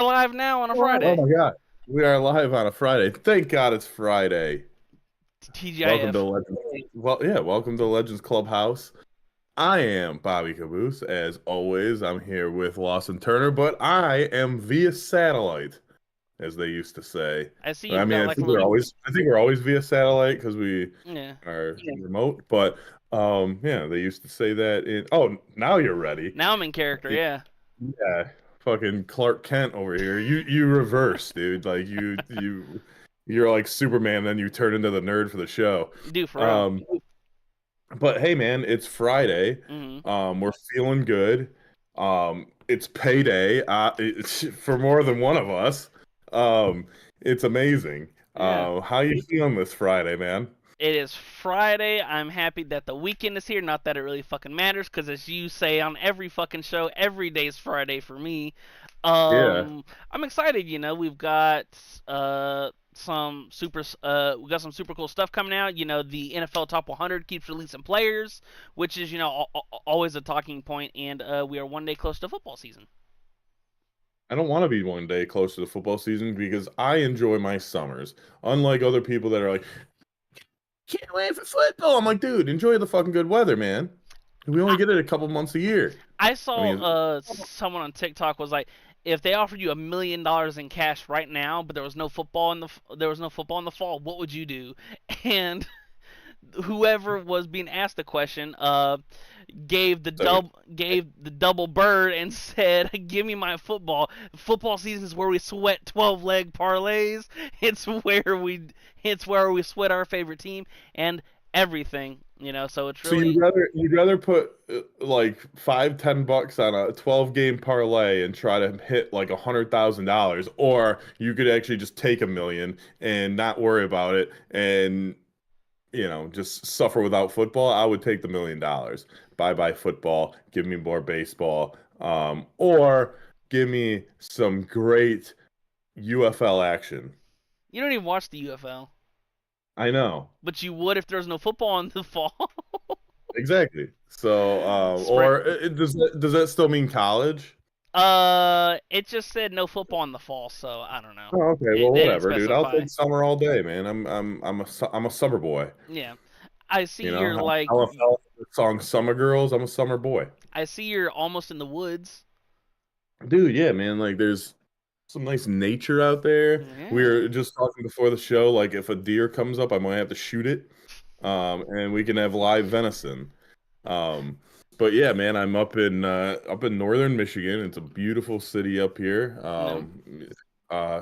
Live now on a Oh Friday. my God. We are live on a Friday. Thank God it's Friday. Welcome to TGIF. Legends. Well, yeah, welcome to Legends Clubhouse. I am Bobby Kaboose. As always, I'm here with Lawson Turner, but I am via satellite, as they used to say. I see I you've mean, got like a little. I think we're always via satellite because we Yeah. are remote. But yeah, they used to say that in. Oh, now you're ready. Now I'm in character. Yeah. Yeah, fucking Clark Kent over here. You reverse, dude. Like you're like Superman, then you turn into the nerd for the show. Do for real. Um, but hey, man, it's Friday. Hmm. We're feeling good. It's payday. For more than one of us. It's amazing. Yeah. How you feeling this Friday, man? It is Friday. I'm happy that the weekend is here. Not that it really fucking matters, because as you say on every fucking show, every day's Friday for me. Yeah. I'm excited. We've got we got some super cool stuff coming out. The NFL Top 100 keeps releasing players, which is always a talking point, and we are one day close to football season. I don't want to be one day close to the football season because I enjoy my summers. Unlike other people that are like, can't wait for football. I'm like, dude, enjoy the fucking good weather, man. We only I, get it a couple months a year. I I saw mean, someone on TikTok was like, if they offered you $1 million in cash right now, but there was no football in the fall, what would you do? And whoever was being asked the question so, gave the double bird and said, "Give me my football. Football season is where we sweat 12-leg parlays. It's where we sweat our favorite team and everything. So it's so you'd really rather put like $5-10 on a 12 game parlay and try to hit like $100,000, or you could actually just take 1 million and not worry about it and just suffer without football. I would take the $1 million. Bye bye football. Give me more baseball. Or give me some great UFL action. you don't even watch the UFL, I know. but you would if there's no football in the fall. Exactly. So, Spring. or does that still mean college? It just said no football in the fall, so I don't know. Oh, okay. They Well, didn't whatever, dude. I'll specify. take summer all day, man. I'm a summer boy. Yeah. I see You know you're how like LFL song "Summer Girls." I'm a summer boy, I see you're almost in the woods. dude. Yeah, man. Like, there's some nice nature out there. We Yeah. were just talking before the show, like if a deer comes up, I might have to shoot it. And we can have live venison. Um, but yeah, man, I'm up in northern Michigan. It's a beautiful city up here. No.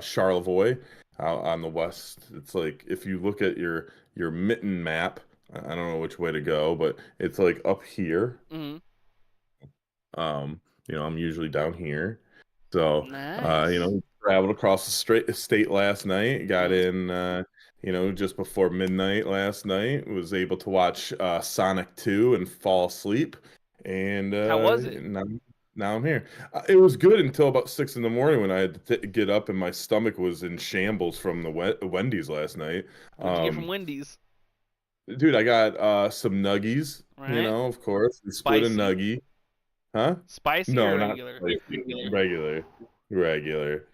Charlevoix out on the west. It's like if you look at your mitten map, I don't know which way to go, but it's like up here. Mhm. I'm usually down here. So, Nice. traveled across the straight state last night, got Mhm. in, just before midnight last night, was able to watch Sonic 2 and fall asleep. And How was it? now I'm here. It was good until about 6 in the morning when I had to get up and my stomach was in shambles from the Wendy's last night. What'd you get from Um, Wendy's? dude, I got some nuggies, Right? of course. We split a Spicy? nuggie. Huh? Spicy No, or not regular? spicy. Regular. Regular.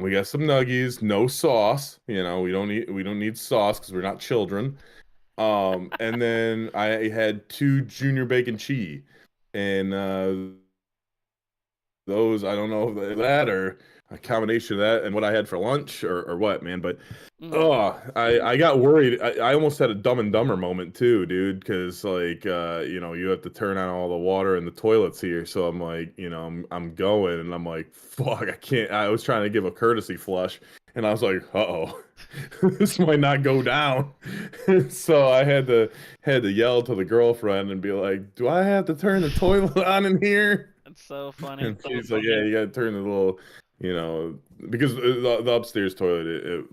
We got some nuggies, no sauce. We don't need sauce because we're not children. And then I had two junior bacon cheese. And those, I don't know if that or a combination of that and what I had for lunch or what, man. But Mhm. oh, I got worried. I almost had a Dumb and Dumber moment too, dude, because like you have to turn on all the water in the toilets here. So I'm like, I'm going and I'm like, fuck, I can't. I was trying to give a courtesy flush, and I was like, uh-oh, this might not go down. So I had to yell to the girlfriend and be like, do I have to turn the toilet on in here? That's so funny. And she's like, yeah, you gotta turn the little, because the upstairs toilet,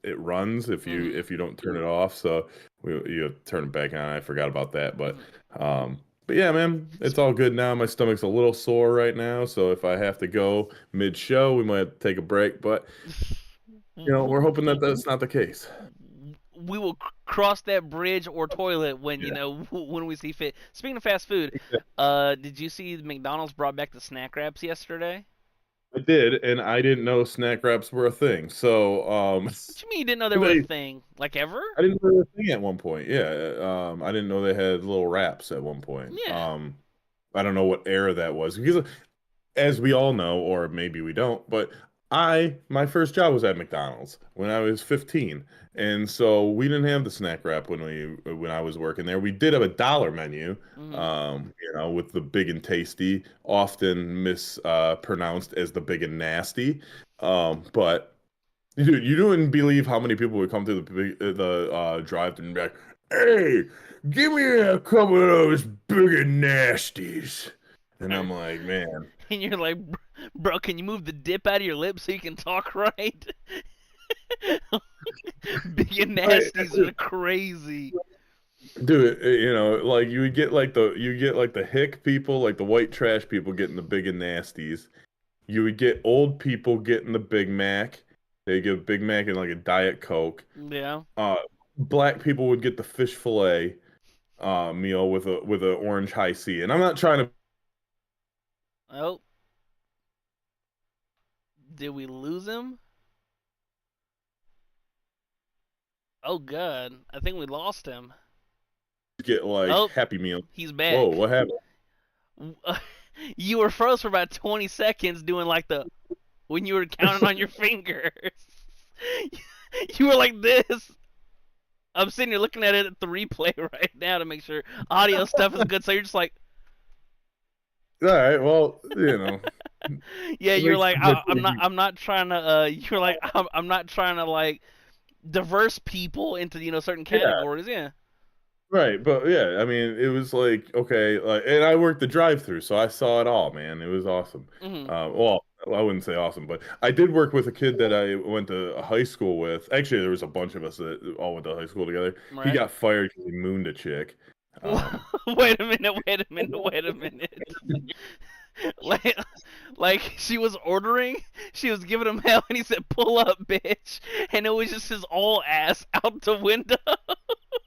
it runs if you Mhm. if you don't turn it off. So you have to turn it back on. I forgot about that, Mhm. but yeah, man, it's all good now. My stomach's a little sore right now, so if I have to go mid-show, we might have to take a break. But we're hoping that that's not the case. We will cross that bridge or toilet when Yeah. when we see fit. Speaking of fast food, did you see McDonald's brought back the snack wraps yesterday? I did, and I didn't know snack wraps were a thing. So, What you mean you didn't know they were a they, thing? Like ever? I didn't know they were a thing at one point. Yeah, I didn't know they had little wraps at one point. Yeah. I don't know what era that was because, as we all know, or maybe we don't, but my first job was at McDonald's when I was 15. And so we didn't have the snack wrap when I was working there. We did have a dollar menu, Hmm. with the big and tasty, often mispronounced as the big and nasty. But dude, you wouldn't believe how many people would come through the drive-thru and be like, "Hey, give me a couple of those big and nasties." And I'm like, man. And you're like, bro, can you move the dip out of your lips so you can talk right? Big and Right. nasties are crazy. Dude, like you get like the hick people, like the white trash people getting the big and nasties. You would get old people getting the Big Mac. They get a Big Mac and like a Diet Coke. Yeah. Uh, Black people would get the fish fillet meal with a orange high C. And I'm not trying to Oh, did we lose him? Oh, God. I think we lost him. get like Oh, Happy Meal. he's Whoa, back. what happened? You were froze for about 20 seconds doing like the when you were counting on your fingers. You were like this. I'm sitting here looking at it at the replay right now to make sure audio stuff is good. So you're just like, All right, well, yeah. it You're makes like, it I'm not trying to. You're like, I'm not trying to like diverse people into certain yeah. categories. Yeah. Right, but yeah, I mean, it was like okay, like, and I worked the drive-through, so I saw it all, man. It was awesome. Hmm. Well, I wouldn't say awesome, but I did work with a kid that I went to high school with. Actually, there was a bunch of us that all went to high school together. He Right. got fired because he mooned a chick. Um, Wait a minute. Wait a minute. Wait a minute. like, like she was ordering, she was giving him hell, and he said, "Pull up, bitch," and it was just his all ass out the window.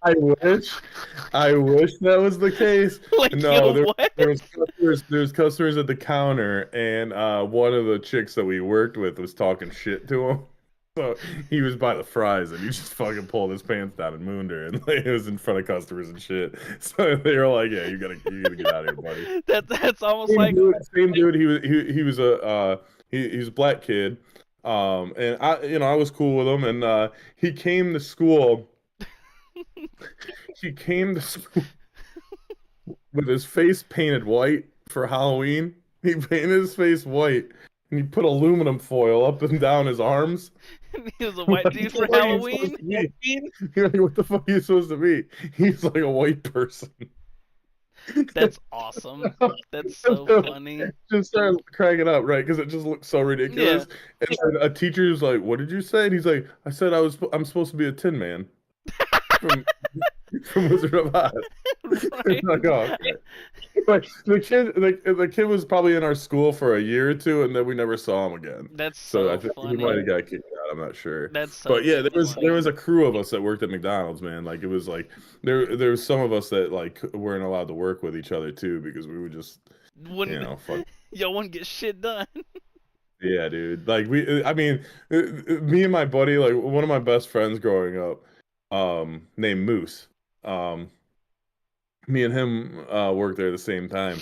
I wish, I wish that was the case. Like, No, yo, what? there was customers at the counter, and one of the chicks that we worked with was talking shit to him. So he was by the fries, and he just fucking pulled his pants down and mooned her, and like, it was in front of customers and shit. So they were like, "Yeah, you gotta get out of here, buddy." That's almost like Same dude. He was a he was a black kid, and I was cool with him, and he came to school. He came to school with his face painted white for Halloween. He painted his face white and he put aluminum foil up and down his arms. he was a Like, white dude for what are you supposed Halloween. to be? You're like, what the fuck are you supposed to be? He's like a white person. That's awesome. That's so funny. Just started cracking up, right? Because it just looks so Yeah. ridiculous. And then a teacher was like, "What did you say?" And he's like, "I said I'm supposed to be a Tin Man from Wizard of Oz." Right. Like, oh, okay. Like the kid was probably in our school for a year or two, and then we never saw him again. That's So I so think he might funny. have got kicked out. I'm not sure. That's so But yeah, super there funny. was a crew of us that worked at McDonald's, man. Like it was like there was some of us that like weren't allowed to work with each other too because we would just Wouldn't fuck. yo wouldn't get shit done. Yeah, dude. Like I mean, me and my buddy, like one of my best friends growing up, named Moose. Um, Me and him worked there at the same time,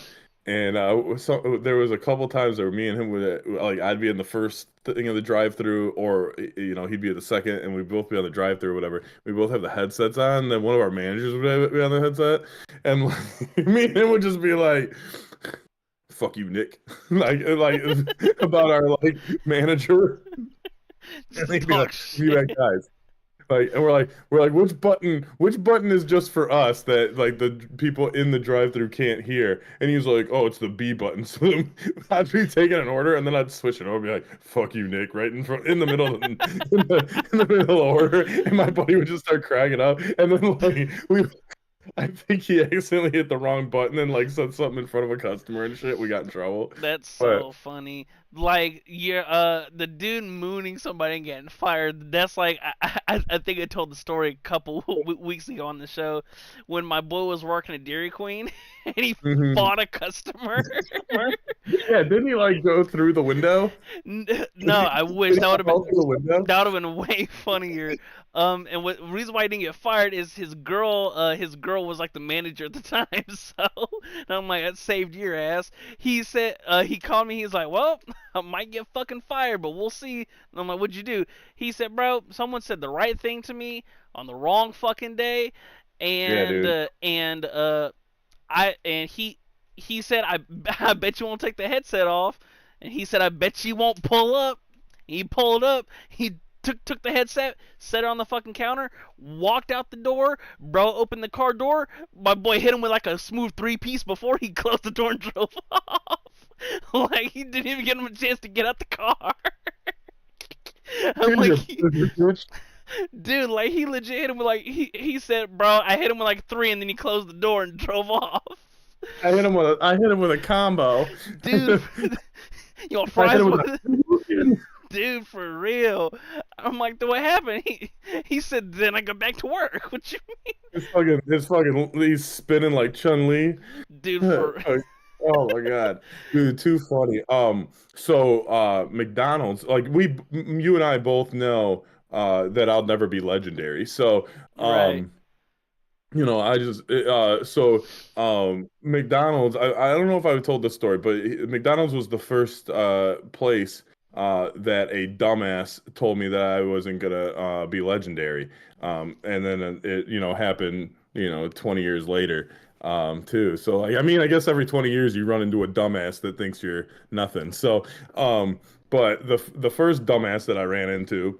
and so there was a couple times where me and him would like I'd be in the first thing of the drive-through, or he'd be at the second, and we'd both be on the drive-through or whatever. We both have the headsets on, and then one of our managers would be on the headset, and like, me and him would just be like, "Fuck you, Nick," like about our like manager, and Just he'd be talk like, "Be back, shit. guys." Like, and we're like, which button is just for us that like the people in the drive-through can't hear? And he's like, oh, it's the B button. So then I'd be taking an order, and then I'd switch it over, and be like, fuck you, Nick, right in front, in the middle, in the middle of the order, and my buddy would just start cracking up, and then like I think he accidentally hit the wrong button and like said something in front of a customer and shit. We got in trouble, That's but so funny. like you're the dude mooning somebody and getting fired. That's like I think I told the story a couple weeks ago on the show when my boy was working at Dairy Queen and he Mhm. fought a customer. Yeah, didn't he like go through the window? No, I wish Did he that would have fall been through the window? that would have been way funnier. And what reason why he didn't get fired is his girl was like the manager at the time. So and I'm like, that saved your ass. He said, he called me. He's like, well, I might get fucking fired, but we'll see. And I'm like, what'd you do? He said, bro, someone said the right thing to me on the wrong fucking day, Yeah, and dude. he said, I bet you won't take the headset off, and he said, I bet you won't pull up. He pulled up. He took the headset, set it on the fucking counter, walked out the door. Bro opened the car door. My boy hit him with like a smooth 3-piece before he closed the door and drove off. Like he didn't even give him a chance to get out the car. I'm Dude, like, you're dude, like he legit hit him with like he said, bro, I hit him with like three, and then he closed the door and drove off. I hit him with a combo. Dude, you want I hit fries him with with it? a Dude, for real. I'm like, what happened? He said, then I go back to work. What you it's fucking he's spinning like Chun-Li. mean? Dude, for Oh my God. Dude, too funny. So McDonald's, like you and I both know that I'll never be legendary. So right. um I just McDonald's. I don't know if I've told this story, but McDonald's was the first place that a dumbass told me that I wasn't gonna be legendary. And then it happened 20 years later too. So like I mean I guess every 20 years you run into a dumbass that thinks you're nothing. So but the first dumbass that I ran into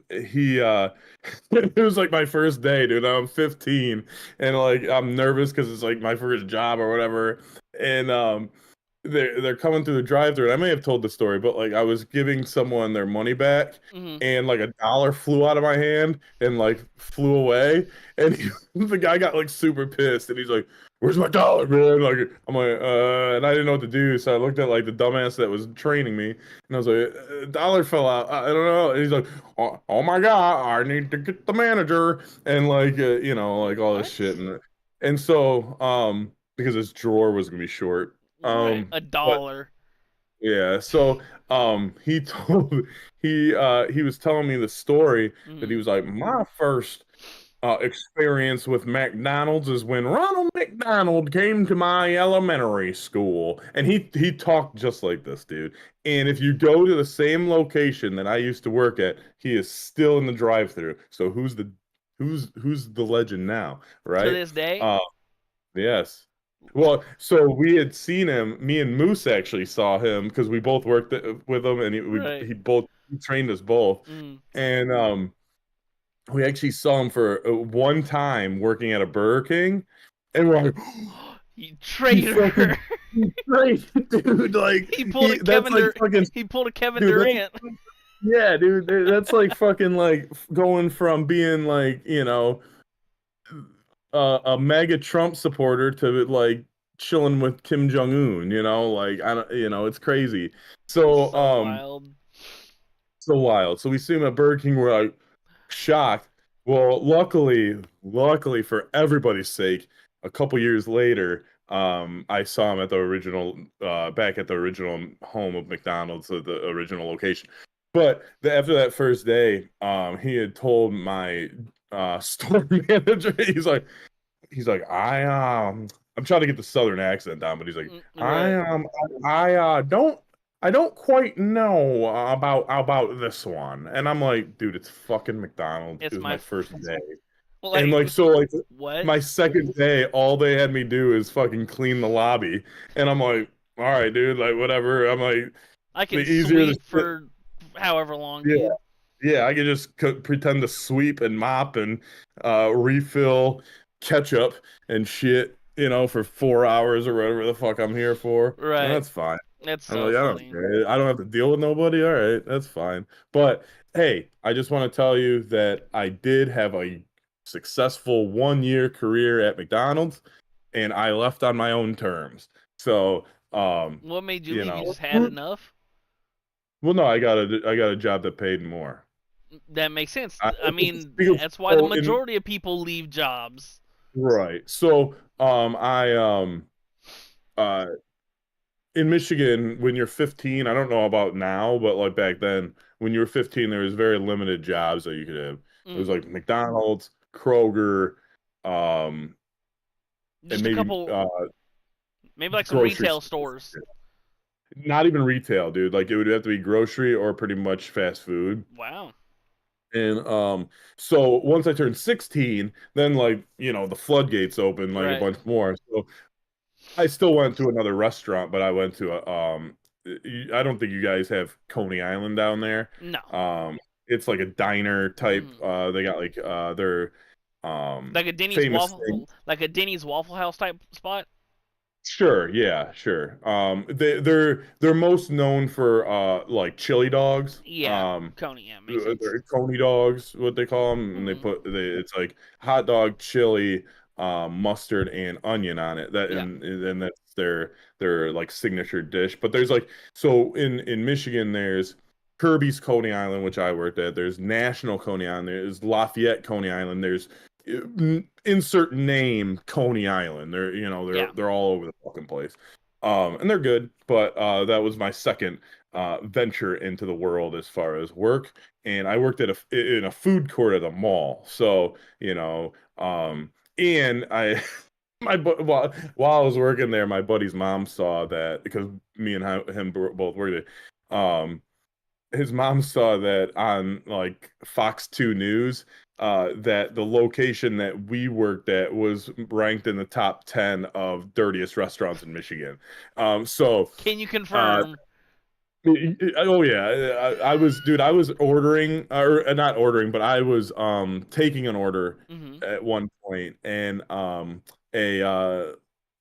he it was like my first day, dude. I'm 15 and like I'm nervous because it's like my first job or whatever. And they're coming through the drive-thru. And I may have told the story, but like I was giving someone their money back, Hmm. and like a dollar flew out of my hand and like flew away. And the guy got like super pissed, and he's like, "Where's my dollar, man?" Like I'm like, and I didn't know what to do, so I looked at like the dumbass that was training me, and I was like, "Dollar fell out. I don't know." And he's like, "Oh my God, I need to get the manager," and like like all this What? shit, and so because his drawer was gonna be short. Right. A But dollar. yeah, so he told he was telling me the story that he Hmm. was like, my first experience with McDonald's is when Ronald McDonald came to my elementary school. And he talked just like this, dude. And if you go to the same location that I used to work at, he is still in the drive-through. So who's the legend now, To right? this day. Uh, yes. Well, so we had seen him. Me and Moose actually saw him because we both worked with him, and Right. he trained us both. Mm. And we actually saw him for one time working at a Burger King, and we're like, You he traitor. fucking he's great, dude. Like He pulled a that's like fucking He pulled a Kevin dude. That's Durant. yeah, dude. That's like fucking like going from being like a mega Trump supporter to like chilling with Kim Jong Un, like I don't, it's crazy. So So wild. so wild. So we see him at Burger King, we're like shocked. Well, luckily for everybody's sake, a couple years later, I saw him at the original back at the original home of McDonald's, the original location. But after that first day, he had told my store manager, he's like, I'm trying to get the southern accent down, but he's like, I Right. don't quite know about this one. And I'm like, dude, it's fucking McDonald's. It It's was my my first day. And like like so like what? my second day, all they had me do is fucking clean the lobby. And I'm like, all right, dude, like whatever. I'm like, I the can easier the sweep shit. for however long, Yeah. dude. Yeah, I could just pretend to sweep and mop and refill ketchup and shit, for 4 hours or whatever the fuck I'm here for. And Right. that's fine. That's I'm so like, I don't funny. care. I don't have to deal with nobody. All right, that's fine. But hey, I just want to tell you that I did have a successful 1 year career at McDonald's, and I left on my own terms. So What made you You leave? You know, just had enough? well, no, I got a job that paid more. That makes sense. I, I mean, because that's why the so in majority of people leave jobs. right. So I uh in Michigan, when you're 15, I don't know about now, but like back then, when you were 15, there was very limited jobs that you could have. It was Mm. like McDonald's, Kroger, um, and Just a maybe couple, maybe like some grocery retail stores. stores. Not even retail, dude. Like it would have to be grocery or pretty much fast food. Wow. And so once I turned 16, then like, the floodgates opened like a Right. bunch more. So I still went to another restaurant, but I went to I don't think you guys have Coney Island down there. No. Um, it's like a diner type. Mm. They got like their famous thing. Like a Denny's Waffle House type spot. Sure, yeah, sure. They're most known for like chili dogs. Yeah, Coney. Yeah, makes sense. They're Coney dogs, what they call them, and Hmm. it's like hot dog, chili, mustard, and onion on it. That Yeah. and that's their like signature dish. But there's like so in Michigan, there's Kirby's Coney Island, which I worked at. There's National Coney Island. There's Lafayette Coney Island. There's insert name Coney Island. They're Yeah. they're all over the fucking place. And they're good, but that was my second venture into the world as far as work. And I worked in a food court at a mall. So, and I while I was working there, my buddy's mom saw that because me and him both worked there. His mom saw that on like Fox 2 News, that the location that we worked at was ranked in the top 10 of dirtiest restaurants in Michigan. So Can you uh, confirm? oh yeah, I was ordering or not ordering, but I was taking an order Hmm. at one point, and a uh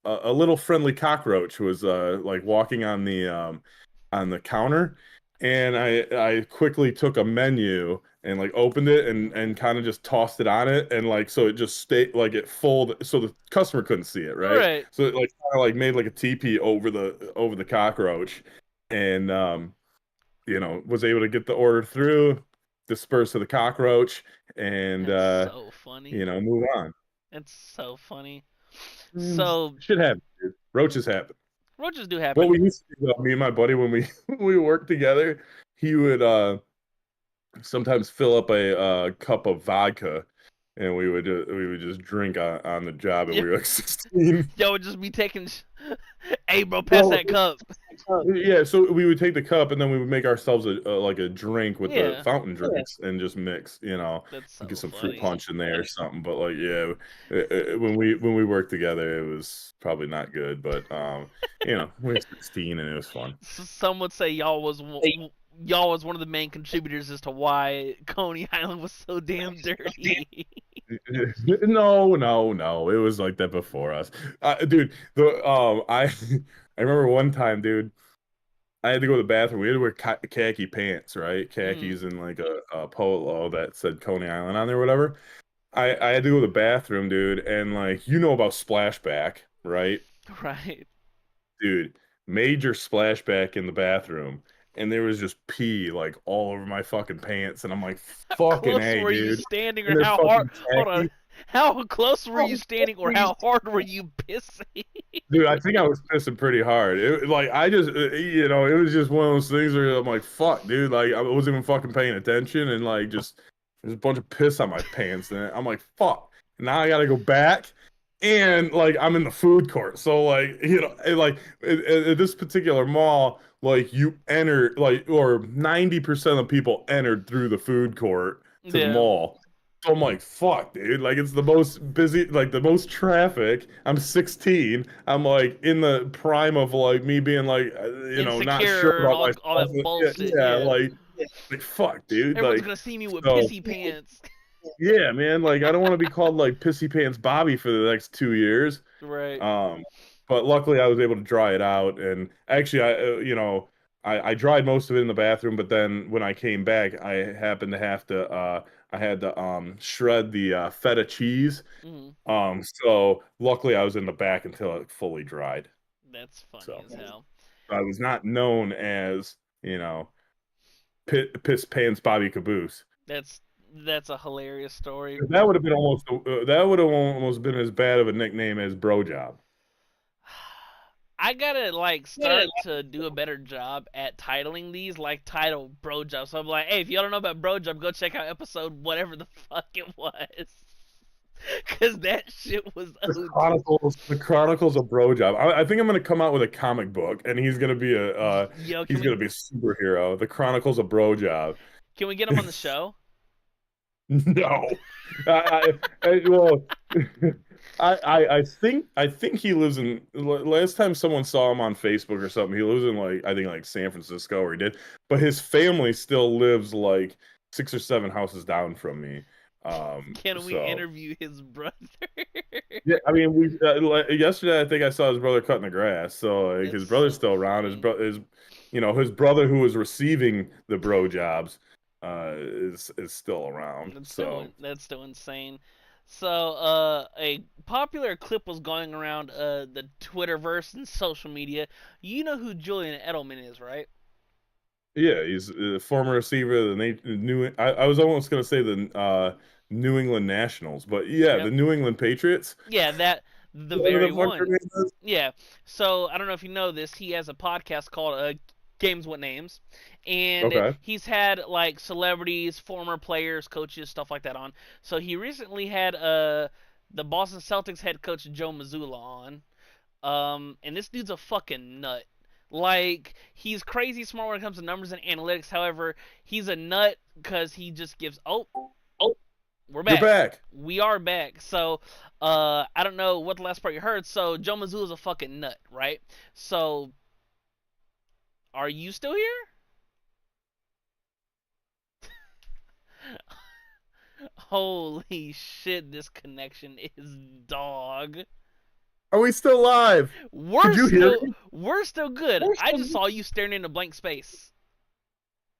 a little friendly cockroach was like walking on the counter, and I quickly took a menu and like opened it and kind of just tossed it on it, and like so it just stayed like it folded so the customer couldn't see it, right? Right. So it like kind of like made like a teepee over the cockroach, and was able to get the order through, disperse of the cockroach, and That's so funny. move on. That's so funny. Mm, So shit happens, dude. Roaches happen. roaches do What happen. we used to do, me and my buddy, when we when we worked together, he would sometimes fill up a cup of vodka, and we would just drink on the job, and Yeah. we were like 16. Y'all would just be taking. Hey, bro, pass Well, that cup. yeah, so we would take the cup and then we would make ourselves like a drink with the Yeah. fountain drinks and just mix, That's get so some fruit funny. punch in there or something. But like, yeah, when we worked together, it was probably not good, but we were 16 and it was fun. Some would say y'all was one of the main contributors as to why Coney Island was so damn dirty. No, no, no, it was like that before us, dude. I remember one time, dude. I had to go to the bathroom. We had to wear khaki pants, right? Hmm. Khakis and like a polo that said Coney Island on there, whatever. I had to go to the bathroom, dude, and like about splashback, right? Right. Dude, major splashback in the bathroom, and there was just pee like all over my fucking pants, and I'm like, How fucking close A, were you dude. standing, or And they're how hard? fucking Hold on. khaki. How close were you standing, or how hard were you pissing? Dude, I think I was pissing pretty hard. Like I just, it was just one of those things where I'm like, fuck, dude. Like I wasn't even fucking paying attention, and like just there's a bunch of piss on my pants, and I'm like, fuck. Now I gotta go back, and like I'm in the food court, so like at this particular mall, like you enter like or 90% of people entered through the food court to the Yeah. mall. So I'm like, fuck, dude. Like, it's the most busy, like, the most traffic. I'm 16. I'm like in the prime of like me being like, not sure Insecure and about all myself. that Yeah, bullshit. yeah, Yeah. like fuck, dude. Everyone's Like, gonna see me with so pissy pants. yeah, man. Like, I don't want to be called like Pissy Pants Bobby for the next 2 years. Right. Um, but luckily I was able to dry it out. And actually, I dried most of it in the bathroom. But then when I came back, I happened to have to, I had to shred the feta cheese. Hmm. So luckily I was in the back until it fully dried. That's funny So as hell. I was not known as, piss pants Bobby Caboose. That's that's a hilarious story. That would have been almost been as bad of a nickname as Bro Job. I gotta like start to do a better job at titling these, like title Bro Job. So I'm like, hey, if y'all don't know about Bro Job, go check out episode whatever the fuck it was, cause that shit was OD. The Chronicles of Bro Job. I think I'm gonna come out with a comic book, and Yo, he's gonna be a superhero. The Chronicles of Bro Job. can we get him on the show? No, well, I think he lives in. Last time someone saw him on Facebook or something, he lives in like I think like San Francisco, or he did, but his family still lives like 6 or 7 houses down from me. Can we So interview his brother? yeah, I mean, yesterday I think I saw his brother cutting the grass. So like, That's his brother's so still around. funny. His brother who was receiving the bro jobs, is still around. So That's still insane. So, a popular clip was going around the Twitterverse and social media. You know who Julian Edelman is, right? yeah, he's a former receiver of the New. I was almost gonna say the New England Nationals, but yeah, Yep. the New England Patriots. Yeah, that the Whatever very the fuck their one. name is. Yeah. So I don't know if you know this. He has a podcast called Games with Names, and Okay. he's had like celebrities, former players, coaches, stuff like that on. So he recently had the Boston Celtics head coach Joe Mazzulla on. And this dude's a fucking nut. Like he's crazy smart when it comes to numbers and analytics. However, he's a nut because he just gives. Oh, Oh, we're you're back. back. We are back. So, I don't know what the last part you heard. So Joe Mazzulla's a fucking nut, right? So, are you still here? Holy shit, this connection is dog. Are we still live? Could you hear me? We're still good. We're I still just saw you staring into blank space.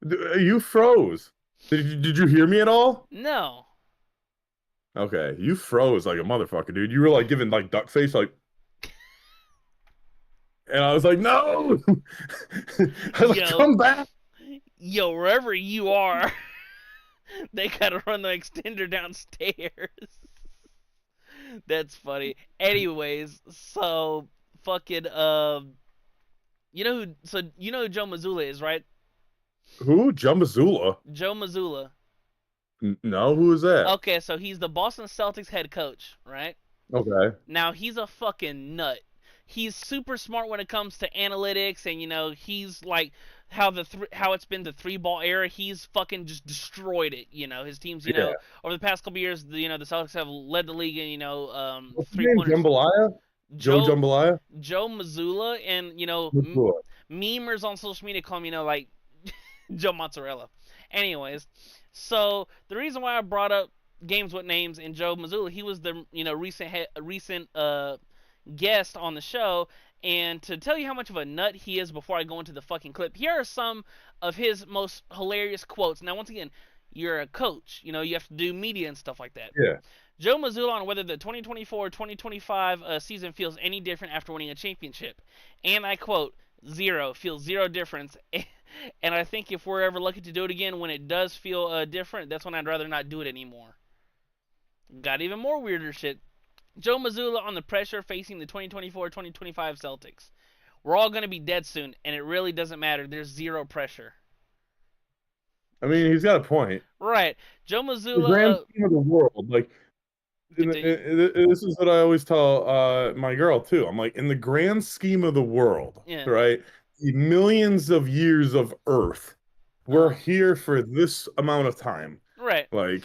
You froze. Did you hear me at all? No. Okay, you froze like a motherfucker, dude. You were like giving like duck face, like, and I was like, no. I was like, Yo, come back. yo, wherever you are, they gotta run the extender downstairs. That's funny. Anyways, so fucking you know who Joe Mazzulla is, right? Who? Jumbazula? Joe Mazzulla. No, who is that? Okay, so he's the Boston Celtics head coach, right? Okay. Now he's a fucking nut. He's super smart when it comes to analytics, and he's like how it's been the three ball era. He's fucking just destroyed it. His teams. Yeah. Over the past couple years, the Celtics have led the league in What's his three name? pointers. Jambalaya? Joe Joe Jambalaya? Joe Mazzulla, and Mazula. memers on social media call him like Joe Mozzarella. Anyways, so the reason why I brought up games with names and Joe Mazzulla, he was the recent guest on the show. And to tell you how much of a nut he is before I go into the fucking clip, here are some of his most hilarious quotes. Now, once again, you're a coach. You have to do media and stuff like that. Yeah. Joe Mazzulla on whether the 2024-2025 season feels any different after winning a championship. And I quote, zero, feels zero difference. And I think if we're ever lucky to do it again, when it does feel different, that's when I'd rather not do it anymore. Got even more weirder shit. Joe Mazzulla on the pressure facing the 2024-2025 Celtics. We're all going to be dead soon, and it really doesn't matter. There's zero pressure. I mean, he's got a point. Right. Joe The grand Mazzulla, scheme of the world, like, continue. this is what I always tell my girl too. I'm like, in the grand scheme of the world, Yeah. right? The millions of years of Earth, we're here for this amount of time. Right. Like,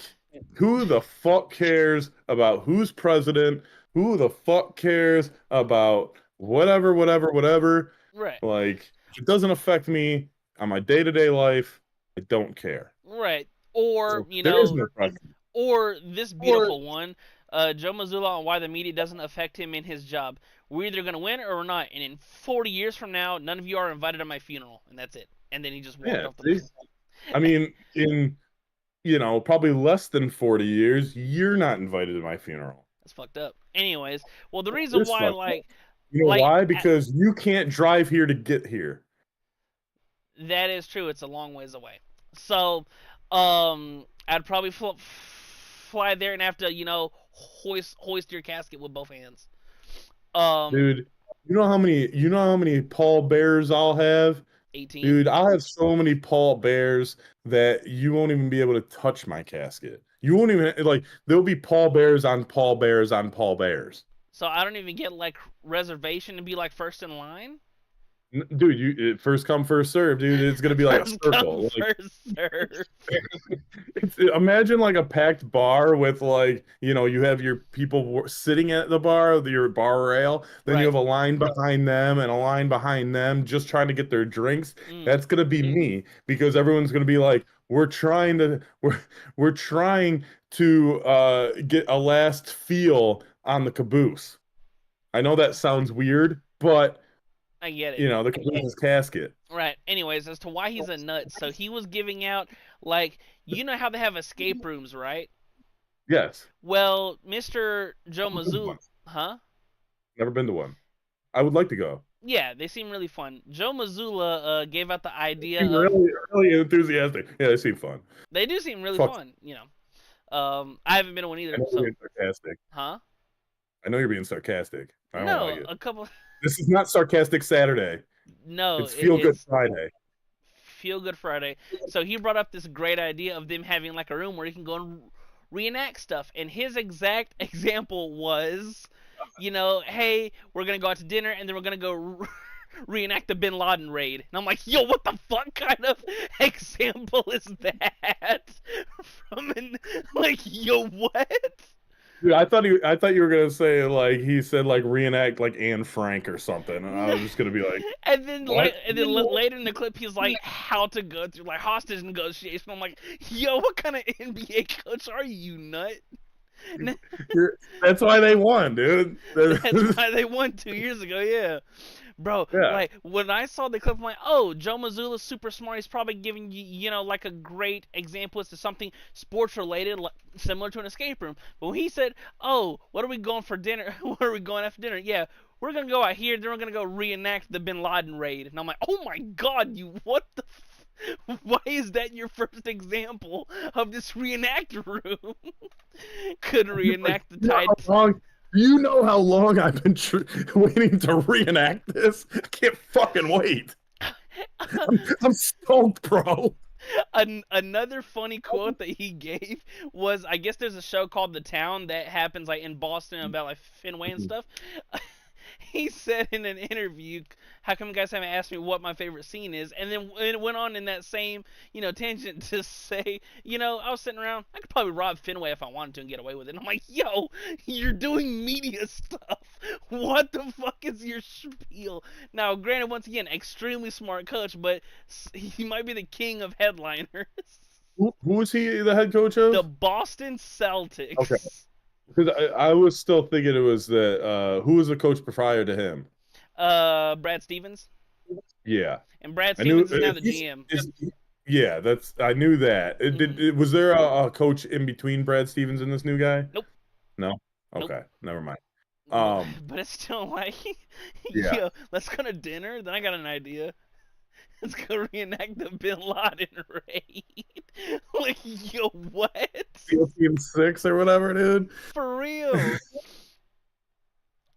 who the fuck cares about who's president? Who the fuck cares about whatever, whatever, whatever? Right. Like, it doesn't affect me on my day-to-day life. I don't care. Right. Or, So there is no president. or this Or beautiful one, Joe Mazzulla on why the media doesn't affect him in his job. We're either going to win or we're not. And in 40 years from now, none of you are invited to my funeral. And that's it. And then he just walked yeah, off the see? mic. I mean, in probably less than 40 years, you're not invited to my funeral. That's fucked up. Anyways, well, the reason It's why, fucked up. like, You know Like why? Because you can't drive here to get here. that is true. It's a long ways away. So, I'd probably fly there and have to, hoist your casket with both hands. Um, Dude, you know how many pallbearers I'll have? 18. Dude, I'll have so many pallbearers that you won't even be able to touch my casket. You won't even like there'll be pallbearers on pallbearers on pallbearers. So I don't even get like reservation to be like first in line. Dude, first come first serve, dude. It's gonna be like a First come, circle. Like first serve. imagine like a packed bar with like you have your people sitting at the bar, your bar rail. Then you Right. have a line behind them and a line behind them, just trying to get their drinks. Mm. That's gonna be me because everyone's gonna be like, we're trying to get a last feel on the caboose. I know that sounds weird, but I get it. the caboose's casket. Right. Anyways, as to why he's a nut, so he was giving out like how they have escape rooms, right? Yes. Well, Mr. Joe Never been to Mazzulla, one. huh? Never been to one. I would like to go. Yeah, they seem really fun. Joe Mazzulla gave out the idea Seem of really, really enthusiastic. Yeah, they seem fun. they do seem really Fuck. fun. I haven't been to one I either. know you're So, being sarcastic. huh? I know you're being sarcastic. I don't like No, it. a couple. This is not sarcastic Saturday. No, It's feel good it's Friday. Feel Good Friday. So he brought up this great idea of them having like a room where you can go and reenact stuff. And his exact example was, hey, we're gonna go out to dinner and then we're gonna go reenact the Bin Laden raid. And I'm like, yo, what the fuck kind of example is that? Yo, what? Dude, I thought you were gonna say like he said like reenact like Anne Frank or something, and I was just gonna be like, And then, what? later in the clip, he's like, how to go through like hostage negotiation. I'm like, yo, what kind of NBA coach are you, nut? That's why they won, dude. That's why they won 2 years ago, yeah. Bro, Yeah. like when I saw the clip, I'm like, oh, Joe Mazzulla's super smart. He's probably giving you, like a great example as to something sports related, similar to an escape room. But when he said, oh, what are we going for dinner? What are we going after dinner? Yeah, we're gonna go out here. Then we're gonna go reenact the Bin Laden raid. And I'm like, oh my god, what the? Why is that your first example of this reenact room? Could reenact the Tide. Do you know how long I've been waiting to reenact this? I can't fucking wait. I'm stoked, bro. Another funny quote that he gave was, I guess there's a show called The Town that happens like in Boston about like Fenway and stuff. He said in an interview, "How come you guys haven't asked me what my favorite scene is?" And then it went on in that same, tangent to say, I was sitting around, I could probably rob Fenway if I wanted to and get away with it. And I'm like, yo, you're doing media stuff. What the fuck is your spiel? Now, granted, once again, extremely smart coach, but he might be the king of headliners. Who is he the head coach of? The Boston Celtics. Okay. Because I was still thinking it was that who was the coach prior to him? Brad Stevens. Yeah. And Brad I knew Stevens is now the GM. yeah, I knew that. Was there a coach in between Brad Stevens and this new guy? Nope. No? Nope. Okay, never mind. But it's still like, Yeah. yo, let's go to dinner. Then I got an idea. Let's go reenact the Bin Laden raid. Like, yo, what? Team 6 or whatever, dude. For real.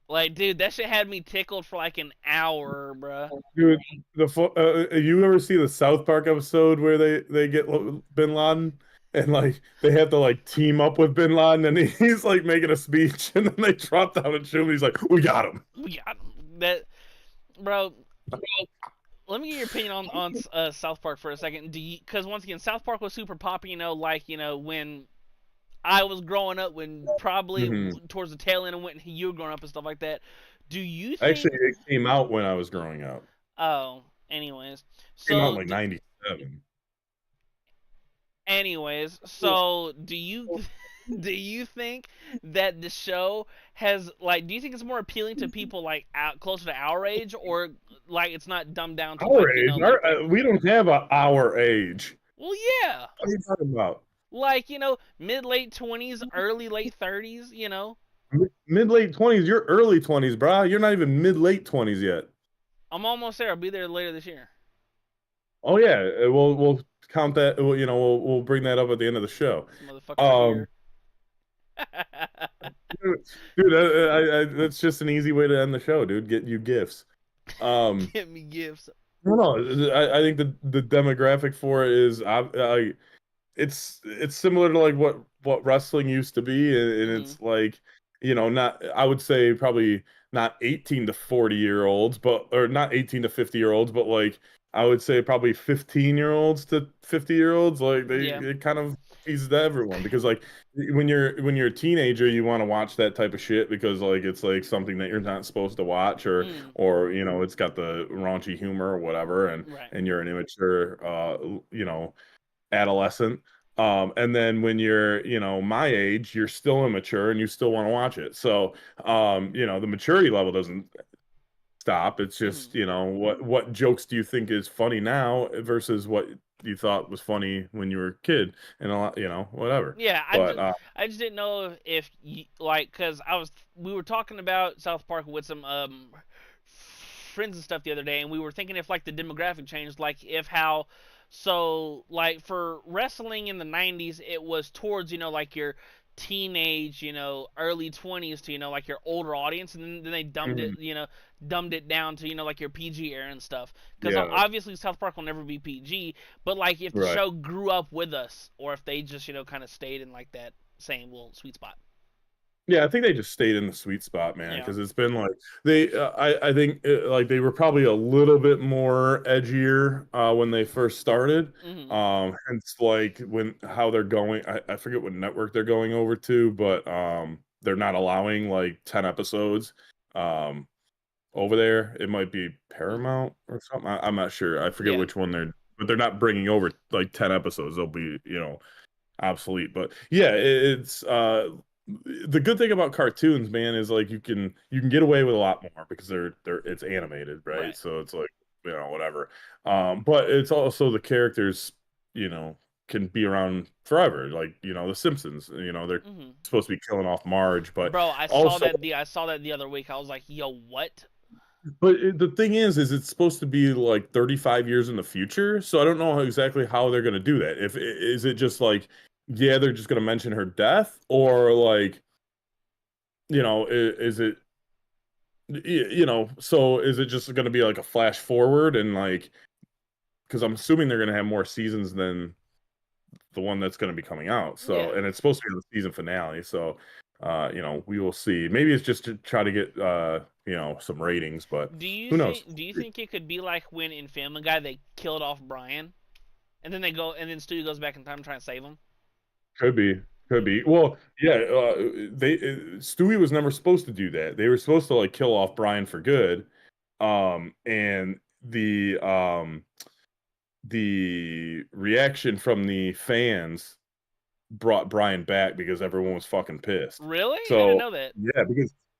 Like, dude, that shit had me tickled for like an hour, bruh. Dude, you ever see the South Park episode where they get Bin Laden and like they have to like team up with Bin Laden and he's like making a speech and then they drop down and shoot him. He's like, "We got him." We got him. That, bro. Let me get your opinion on South Park for a second. Because once again, South Park was super popular. When I was growing up, when probably towards the tail end of when you were growing up and stuff like that. Do you think... Actually, it came out when I was growing up. Oh, anyways. It came out in like 97. Anyways, so do you think that the show has do you think it's more appealing to people like closer to our age, or like it's not dumbed down to our age? We don't have our age. Well, yeah. What are you talking about? Mid late 20s, early late 30s, Mid late 20s. You're early 20s, bro. You're not even mid late 20s yet. I'm almost there. I'll be there later this year. Oh yeah, we'll count that. We'll bring that up at the end of the show. This motherfucker right Um, here. dude, that's just an easy way to end the show, dude. Get you gifts. Um, Get me gifts. no, I think the demographic for it is it's similar to like what wrestling used to be, and Hmm. it's like not I would say probably not 18 to 40-year olds, but or not 18 to 50-year olds, but like I would say probably 15-year olds to 50-year olds. Like they Yeah. it kind of appeases to everyone because like when you're a teenager, you want to watch that type of shit because like it's like something that you're not supposed to watch, Mm. or it's got the raunchy humor or whatever, Right. and you're an immature adolescent. And then when you're, my age, you're still immature and you still want to watch it. So, the maturity level doesn't stop. It's Hmm. just, what jokes do you think is funny now versus what you thought was funny when you were a kid, and a lot, whatever. Yeah, But I just didn't know if you, like, cause we were talking about South Park with some friends and stuff the other day, and we were thinking if like the demographic changed, like if how, so like for wrestling in the '90s, it was towards like your teenage, early 20s to like your older audience, and then they mhm, dumbed it down to like your PG era and stuff. Because yeah, obviously South Park will never be PG, but like if the right. show grew up with us, or if they just kind of stayed in like that same little sweet spot. Yeah, I think they just stayed in the sweet spot, man, Yeah. because it's been like I think like they were probably a little bit more edgier when they first started. Hmm. Hence like when how they're going, I forget what network they're going over to, but they're not allowing like 10 episodes um over there. It might be Hmm. Paramount or something. I'm not sure. I forget Yeah. which one but they're not bringing over like 10 episodes. They'll be, obsolete. But yeah, it's the good thing about cartoons, man, is like you can get away with a lot more because they're it's animated, right? Right. So it's like, whatever. But it's also the characters, you know, can be around forever. Like, The Simpsons, they're Hmm. supposed to be killing off Marge, but Bro, also I saw that the other week. I was like, yo, what? the thing is it's supposed to be like 35 years in the future. So I don't know exactly how they're going to do that. If is it just like, yeah, they're just going to mention her death, or like, is it, so is it just going to be like a flash forward and like, because I'm assuming they're going to have more seasons than the one that's going to be coming out. So, Yeah. and it's supposed to be the season finale. So, we will see. Maybe it's just to try to get, some ratings, but who knows? Do you think it could be like when in Family Guy they killed off Brian, and then then Stewie goes back in time trying to save him? Could be. Could be. Well, yeah, Stewie was never supposed to do that. They were supposed to like kill off Brian for good. And the reaction from the fans brought Brian back because everyone was fucking pissed. Really? I didn't So know that. yeah,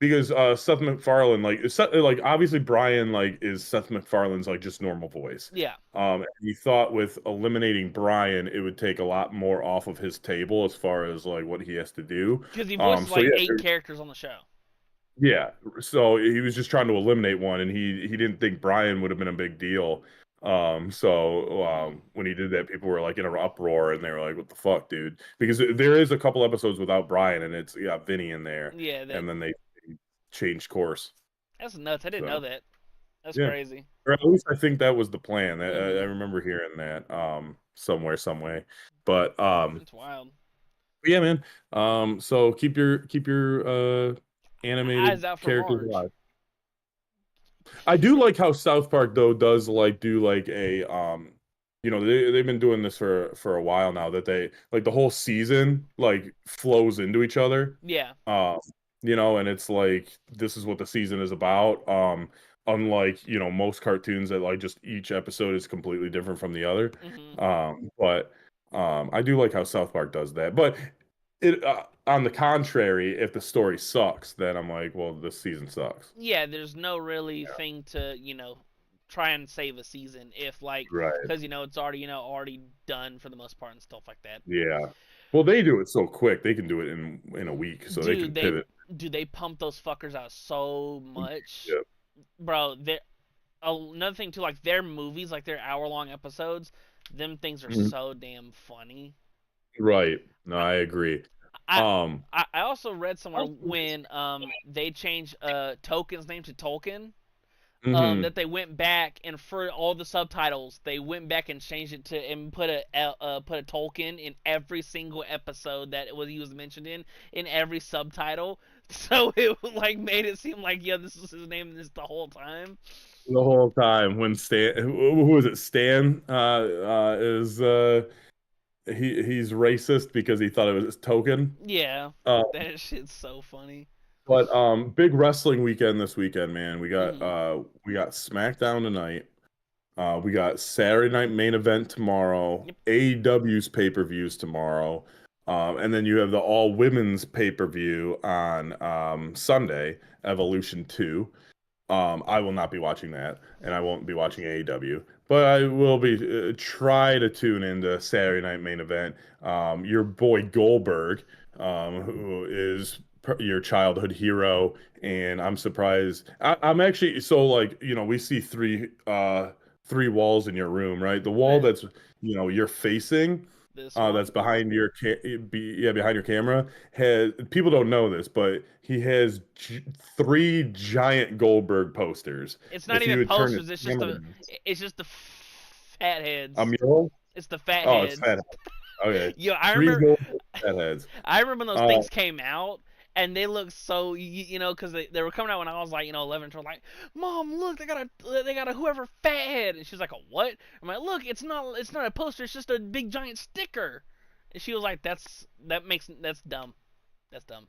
because Seth MacFarlane like obviously Brian like is Seth MacFarlane's like just normal voice. Yeah, And he thought with eliminating Brian, it would take a lot more off of his table as far as like what he has to do. because he voices So like yeah, 8 characters on the show. yeah. So he was just trying to eliminate one, and he didn't think Brian would have been a big deal. Hmm. When he did that, people were like in an uproar, and they were like, "What the fuck, dude?" Because there is a couple episodes without Brian, and it's got Vinny in there, Yeah, and then they changed course. that's nuts. I didn't know So that. That's yeah, crazy. or at least I think that was the plan. I Hmm. remember hearing that somewhere, some way. But That's wild. yeah, man. So keep your Eyes animated out for characters Marge. alive. I do like how South Park though does like do like a they've been doing this for a while now, that they like the whole season like flows into each other. Yeah. Um and it's like this is what the season is about. Unlike, most cartoons that like just each episode is completely different from the other. Hmm. But I do like how South Park does that. But it on the contrary, if the story sucks, then I'm like, well, this season sucks. Yeah, there's no really thing to try and save a season if like Right. because it's already already done for the most part and stuff like that. Yeah. Well, they do it so quick. They can do it in a week, so they can Dude, they pivot. Dude, they pump those fuckers out so much, Yeah. bro. Another thing too, like their movies, like their hour-long episodes, them things are Mhm. so damn funny. Right. No, I I agree. I Um, I also read somewhere when they changed Tolkien's name to Tolkien, mhm. that they went back and for all the subtitles they went back and changed it to and put a Tolkien in every single episode that he was mentioned in every subtitle, so it like made it seem like yeah this is his name this the whole time. The whole time when Stan, who was it? Stan, is he's racist because he thought it was token. Yeah, Uh, that shit's so funny. but big wrestling weekend this weekend, man. Hmm. We got SmackDown tonight. We got Saturday night main event tomorrow. Yep. AEW's pay-per-views tomorrow. And then you have the all women's pay-per-view on Sunday, Evolution 2. I will not be watching that, and I won't be watching AEW, but I will be try to tune into Saturday Night Main Event. Your boy Goldberg, who is your childhood hero, and I'm surprised. I'm actually so like we see three walls in your room, right? The wall Yeah, that's you're facing. this That's one. behind your behind your camera has people don't know this, but he has three giant Goldberg posters. It's not If even you would turn his posters. It's just camera the down, it's just the fat a heads. mural. It's the fat Oh, it's fat. heads. Okay, Yo, I three remember Goldberg fat heads. I remember when those Uh, things came out, and they looked so because they were coming out when I was like 11 12 like Mom, look, they got a whoever fat head, and she's like a what? I'm like, look, it's not a poster, it's just a big giant sticker, and she was like that's dumb, that's dumb.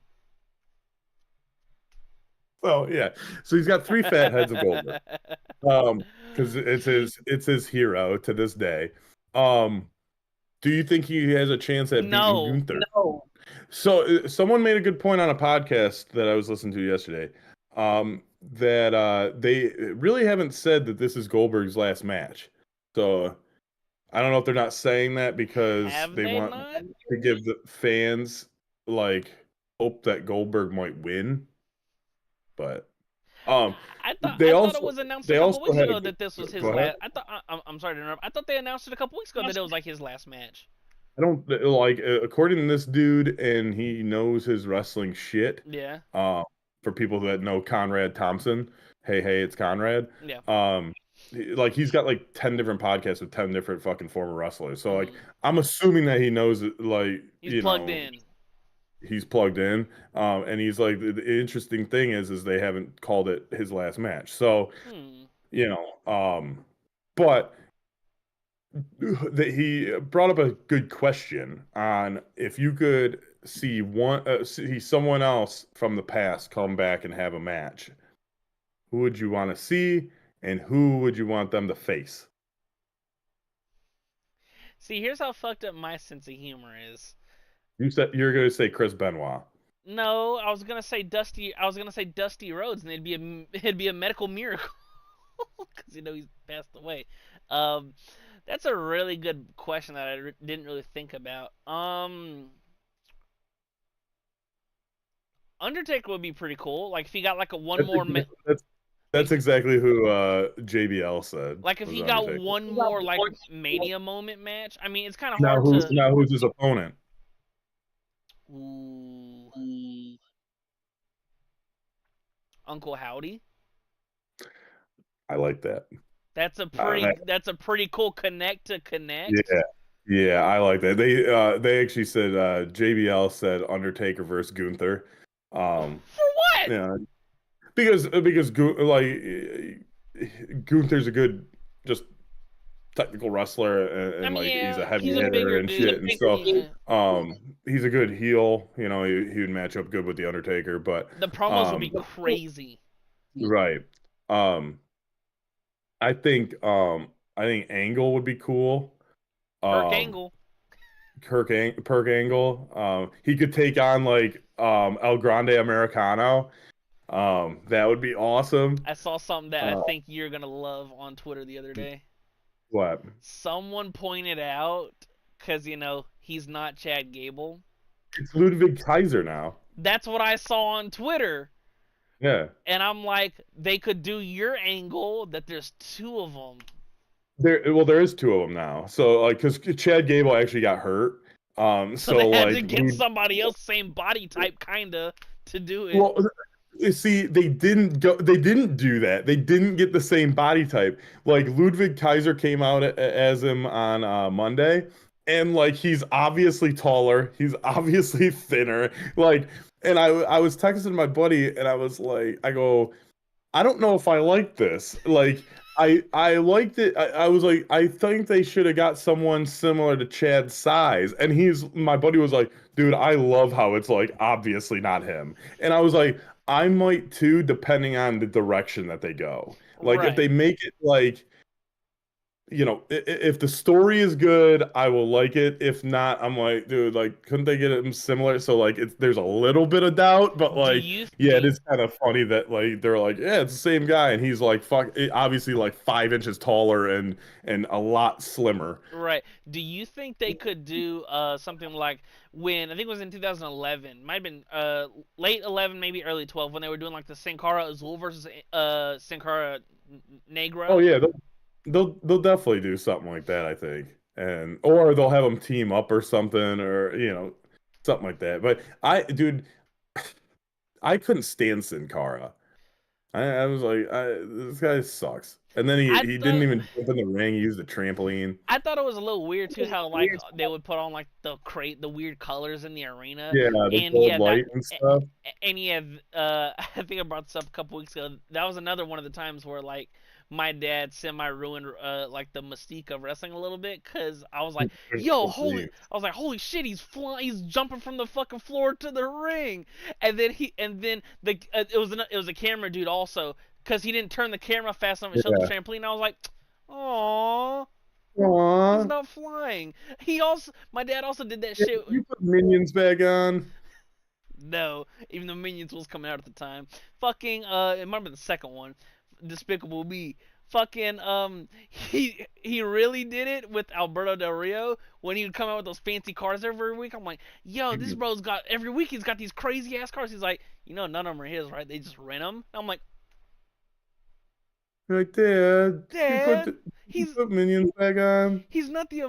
well, yeah. So he's got three fat heads of Goldberg. Because it's his hero to this day. Um, do you think he has a chance at beating No, Gunther? No. So someone made a good point on a podcast that I was listening to yesterday. That they really haven't said that this is Goldberg's last match. So I don't know if they're not saying that because have they they want not? to give the fans like hope that Goldberg might win. But I thought they I thought it also was announced a they couple also weeks had a ago that this was his go ahead. last. I'm sorry to interrupt. I thought they announced it a couple weeks ago that it was like his last match. I don't like according to this dude, and he knows his wrestling shit. Yeah, Uh, for people that know Conrad Thompson, hey, it's Conrad. yeah. Um, like he's got like 10 different podcasts with 10 different fucking former wrestlers. So like Hmm. I'm assuming that he knows it, like He's plugged in. he's plugged in. And he's like the interesting thing is they haven't called it his last match. So Hmm. you know, but that he brought up a good question on if you could see someone else from the past come back and have a match, who would you want to see and who would you want them to face? See, here's how fucked up my sense of humor is. You said you're going to say Chris Benoit. No, I was gonna say Dusty. I was gonna say Dusty Rhodes, and it'd be a medical miracle because he's passed away. Um, that's a really good question that I didn't really think about. Undertaker would be pretty cool. Like if he got like a one That's more, that's, like that's exactly who JBL said like if was he got Undertaker. one more like Mania moment match. I mean, it's kind of Now hard to. who's his opponent? Ooh, Uncle Howdy. I like that. That's a Uh, pretty cool connect to Yeah, connect. yeah, I like that. They actually said JBL said Undertaker versus Gunther. Um, For what? yeah, because Gunther's a good just technical wrestler I and mean, like he's a yeah, heavy he's a hitter bigger and shit, dude. and so Yeah. he's a good heel. He would match up good with the Undertaker, but The promos would be um crazy. right. Um, I think Angle would be cool. Perk Um, Angle. Perk Angle. He could take on like El Grande Americano. That would be awesome. I saw something that I Uh, think you're gonna love on Twitter the other day. what? Someone pointed out because he's not Chad Gable. It's Ludwig Kaiser now. That's what I saw on Twitter. Yeah. And I'm like, they could do your angle that there's two of them. There is two of them now. So like, because Chad Gable actually got hurt. So they So had to like, get somebody else, same body type, kinda, to do it. well, you see, they didn't do that. They didn't get the same body type. Like Ludwig Kaiser came out as him on Monday, and like he's obviously taller, he's obviously thinner. Like, and I was texting my buddy, and I was like, I go, I don't know if I like this. Like I liked it. I was like, I think they should have got someone similar to Chad's size. And my buddy was like, dude, I love how it's like obviously not him. And I was like, I might too, depending on the direction that they go. Like if they Right. make it like, if the story is good, I will like it. If not, I'm like, dude, like, couldn't they get it similar? So like, there's a little bit of doubt, but Do like, you yeah, it do is kind of funny that like they're like, yeah, it's the same guy, and he's like, obviously like 5 inches taller and a lot slimmer. right? Do you think they could do something like when I think it was in 2011, might have been late 11, maybe early 12, when they were doing like the Sin Cara Azul versus Sin Cara Oh Negra? yeah, they'll definitely do something like that, I think, and or they'll have them team up or something, or something like that. But dude, I couldn't stand Sin Cara. I was like, this guy sucks. And then he I he didn't thought even jump in the ring. He used the trampoline. I thought it was a little weird too how like they would put on like the weird colors in the arena, Yeah, the and gold yeah that light and stuff. and yeah I think I brought this up a couple weeks ago. That was another one of the times where like my dad semi ruined like the mystique of wrestling a little bit because I was like holy shit, he's jumping from the fucking floor to the ring, and then it was a camera dude also because he didn't turn the camera fast enough and show the Yeah. trampoline. I was like, oh, he's Aw. not flying. My dad also did that Yeah, shit. you put minions back on. No, even the Minions was coming out at the time. Fucking, it might have been the second one, Despicable Me. Fucking, he really did it with Alberto Del Rio when he would come out with those fancy cars every week. I'm like, yo, this bro's got every week he's got these crazy ass cars. He's like, none of them are his, right? They just rent them. I'm like, Right there. Dad, You he's put minions back on. he's not the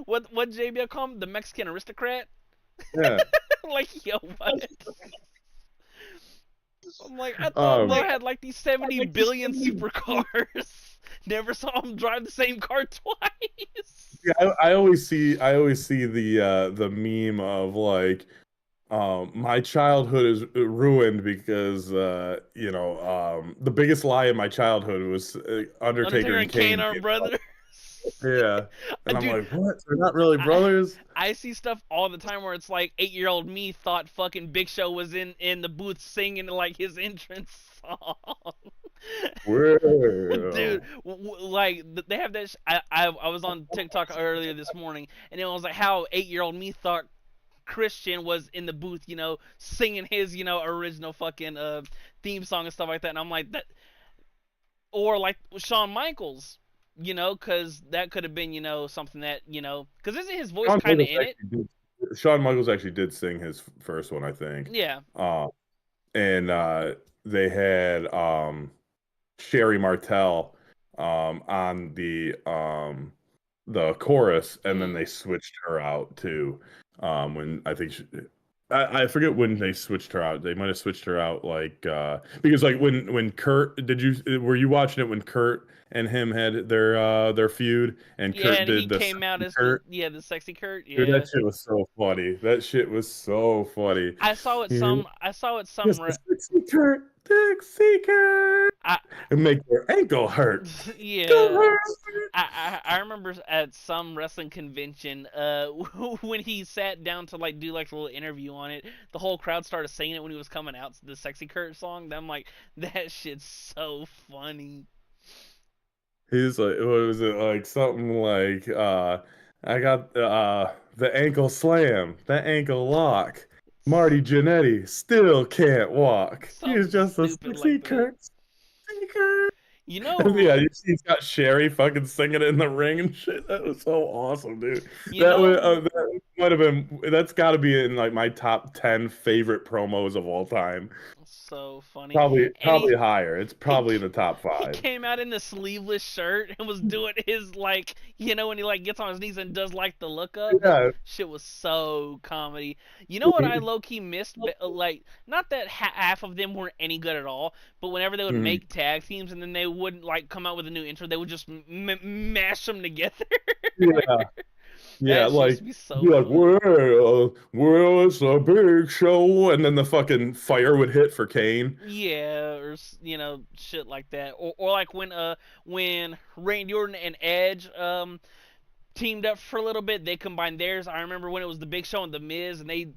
what JBL call him, the Mexican aristocrat. Yeah. Like, yo, what? I'm like, I thought Um, bro had like these 70 billion supercars. Never saw him drive the same car twice. yeah, I always see the meme of like, my childhood is ruined because the biggest lie in my childhood was Undertaker Undertaker and and Kane Kane aren't being brothers. brothers. Yeah, and I'm Dude, like, what? They're not really I, brothers? I see stuff all the time where it's like 8-year-old me thought fucking Big Show was in the booth singing like his entrance song. Dude, Well, like they have that. I was on TikTok earlier this morning, and it was like how 8-year-old me thought Christian was in the booth, singing his, original fucking theme song and stuff like that. And I'm like that, or like Shawn Michaels, because that could have been, something that, because isn't his voice Shawn kind of Michaels in it? actually Shawn Michaels actually did sing his first one, I think. Yeah, Uh, and they had Sherry Martel on the chorus, and then mm, they switched her out too. When I think I forget when they switched her out. They might have switched her out like because like when Kurt were you watching it when Kurt and him had their feud and yeah. Kurt And he did the came out sexy as Kurt. the sexy Kurt. Dude, Yeah, that shit was so funny. That shit was so funny. I saw it some. Just a sexy Kurt, sexy Kurt, I and make your ankle hurt. Ankle yeah. hurt. I remember at some wrestling convention, when he sat down to like do like a little interview on it, the whole crowd started singing it when he was coming out, the "Sexy Kurt" song. I'm like, that shit's so funny. He's like, what was it like? Something like, I got the ankle slam, the ankle lock. Marty Jannetty still can't walk. He's Something just a stupid sexy like that. Kurt, sexy Kurt. You Yeah, know, he's got Sherry fucking singing it in the ring and shit. That was so awesome, dude. you know, That might have been that's got to be in like my top 10 favorite promos of all time. so funny. And Probably higher. It's he probably in the top he 5. came out in the sleeveless shirt and was doing his like, when he like gets on his knees and does like the look up. That Yeah. shit was so comedy. You know what I low key missed? Like, not that half of them weren't any good at all, but whenever they would Mhm. make tag teams and then they wouldn't like come out with a new intro, they would just mash them together. Yeah. Yeah, That shit used like to be so be like, funny. well, it's a big show, and then the fucking fire would hit for Kane. Yeah, or shit like that, or like when Randy Orton and Edge teamed up for a little bit, they combined theirs. I remember when it was the Big Show and the Miz, and they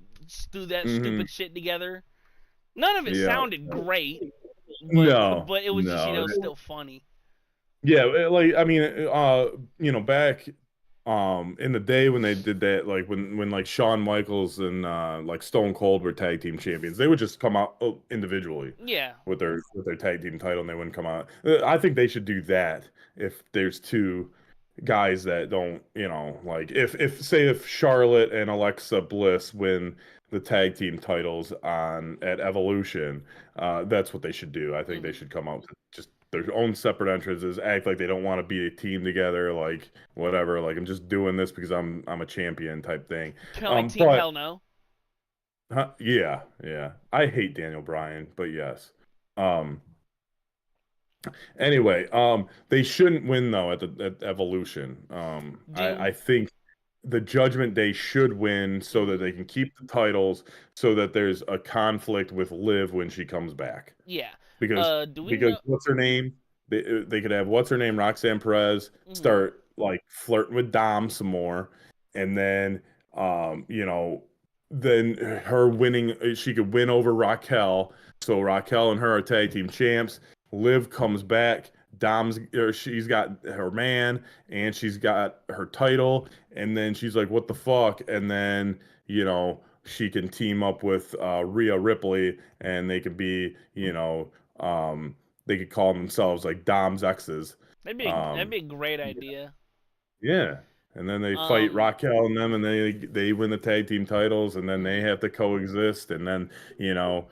threw that Hmm. stupid shit together. None of it Yeah. sounded great, but No, but it was just no. still funny. Yeah, like I mean, back in the day when they did that, like when like Shawn Michaels and like Stone Cold were tag team champions, they would just come out individually Yeah, with their tag team title, and they wouldn't come out. I think they should do that if there's two guys that don't, like if say if Charlotte and Alexa Bliss win the tag team titles on at Evolution, that's what they should do. I think they hmm should come out to just their own separate entrances, act like they don't want to be a team together, like whatever, like I'm just doing this because I'm a champion type thing. kind of like Team But Hell No. yeah, yeah, I hate Daniel Bryan, but yes. Um, Anyway, they shouldn't win though at Evolution. I Do think the Judgment Day should win so that hmm they can keep the titles, so that there's a conflict with Liv when she comes back. yeah. Because Do we because know? what's her name? They could have what's her name, Roxanne Perez, hmm start like flirting with Dom some more, and then then her winning, she could win over Raquel. So Raquel and her are tag team champs. Liv comes back. She's got her man and she's got her title, and then she's like, "What the fuck?" And then she can team up with Rhea Ripley, and they could be they could call themselves like Dom's exes. That'd Um, be a great idea. yeah, and then they fight Um, Raquel and them, and they win the tag team titles, and then they mhm. have to coexist, and then you know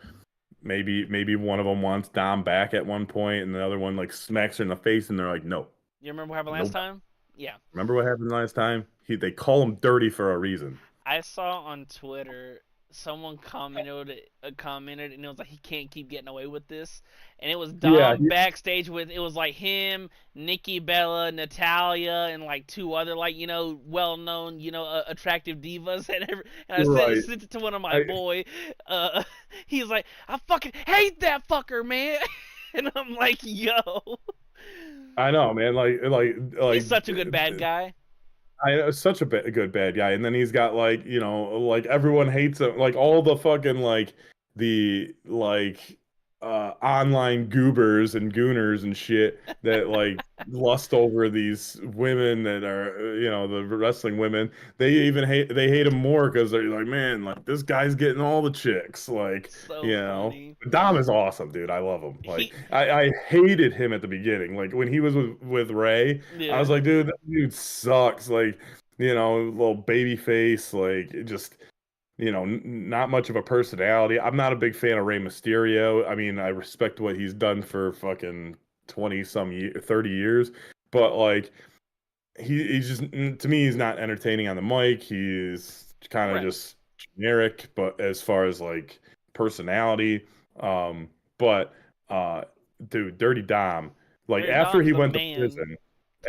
maybe one of them wants Dom back at one point, and the other one like smacks her in the face, and they're like, no, You remember what happened last nope. time? Yeah. Remember what happened last time? They call him dirty for a reason. I saw on Twitter someone commented and it was like he can't keep getting away with this, and it was Yeah, Dom backstage with it was like him, Nikki Bella, Natalia, and like two other like well known attractive divas and I right. sent it to one of my I boy. Uh, he's like I fucking hate that fucker, man, and I'm like yo, I know, man. he's such a good bad guy. Such a good bad guy, and then he's got like like everyone hates him, like all the fucking like the like online goobers and gooners and shit that like lust over these women that are the wrestling women. They hate him more because they're like, man, like this guy's getting all the chicks, like So funny. Dom is awesome, dude. I love him. Like He I hated him at the beginning, like when he was with Ray. I yeah. was like, dude, that dude sucks. Like, little baby face, like it just, not much of a personality. I'm not a big fan of Rey Mysterio. I mean, I respect what he's done for fucking 20 some 30 years, but like he's just to me, he's not entertaining on the mic. He's kind of Right. just generic, but as far as like personality, but uh dude, Dirty Dom, like Dirty Dom's the man.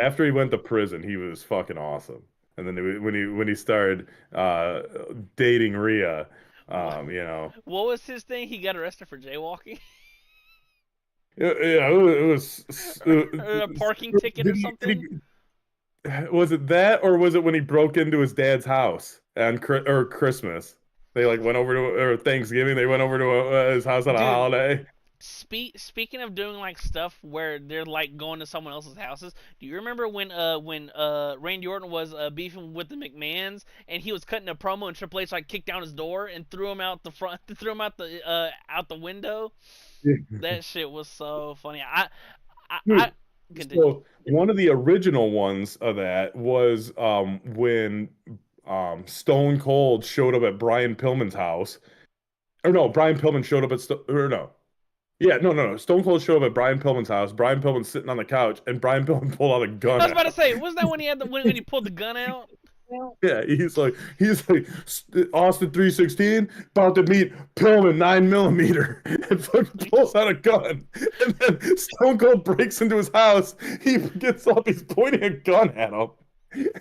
after he went to prison, he was fucking awesome. And then when he started dating Rhea, What, um, you know, what was his thing? He got arrested for jaywalking? it was Or a parking ticket or did something? he was it that, or was it when he broke into his dad's house on or Christmas? They like went over to or Thanksgiving. They went over to his house on a Dude, holiday. speaking of doing like stuff where they're like going to someone else's houses, do you remember when Randy Orton was beefing with the McMahons and he was cutting a promo and Triple H like kicked down his door and threw him out the front, threw him out the window? That shit was so funny. I Dude, continue. so one of the original ones of that was when Stone Cold showed up at Brian Pillman's house. Or no, Brian Pillman showed up at or no. Yeah, no. Stone Cold showed up at Brian Pillman's house. Brian Pillman's sitting on the couch, and Brian Pillman pulled out a I gun was about to out. say, was that when he had when he pulled the gun out? Yeah, he's like Austin 316 about to meet Pillman 9 millimeter and fucking pulls out a gun. And then Stone Cold breaks into his house. He gets up, he's pointing a gun at him.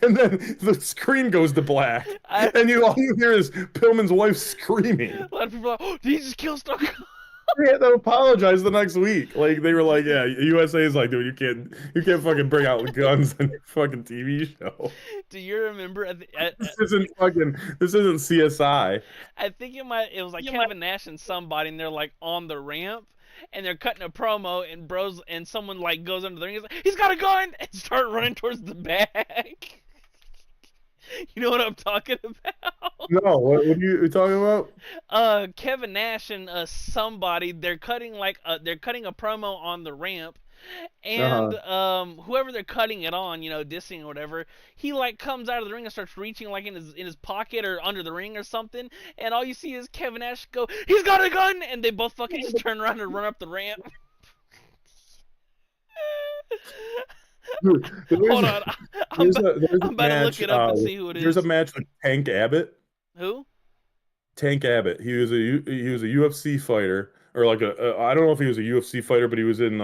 And then the screen goes to black. I, And all you hear is Pillman's wife screaming. a lot of people are like, oh, did he just kill Stone Cold? They had to apologize the next week. Like they were like, "Yeah, USA is like, dude, you can't fucking bring out guns on your fucking TV show. Do you remember? This isn't CSI." I think it was like Kevin Nash and somebody, and they're like on the ramp, and they're cutting a promo, and bros and someone like goes under the ring, he's got a gun, and start running towards the back. You know what I'm talking about? No, what are you talking about? Kevin Nash and somebody, they're cutting a promo on the ramp, and whoever they're cutting it on, dissing or whatever, he like comes out of the ring and starts reaching like in his pocket or under the ring or something, and all you see is Kevin Nash go, he's got a gun, and they both fucking just turn around and run up the ramp. Dude, Hold on, I'm about to look it up and see who it is. There's a match with Tank Abbott. Who? Tank Abbott. He was a UFC fighter, or like I don't know if he was a UFC fighter, but he was in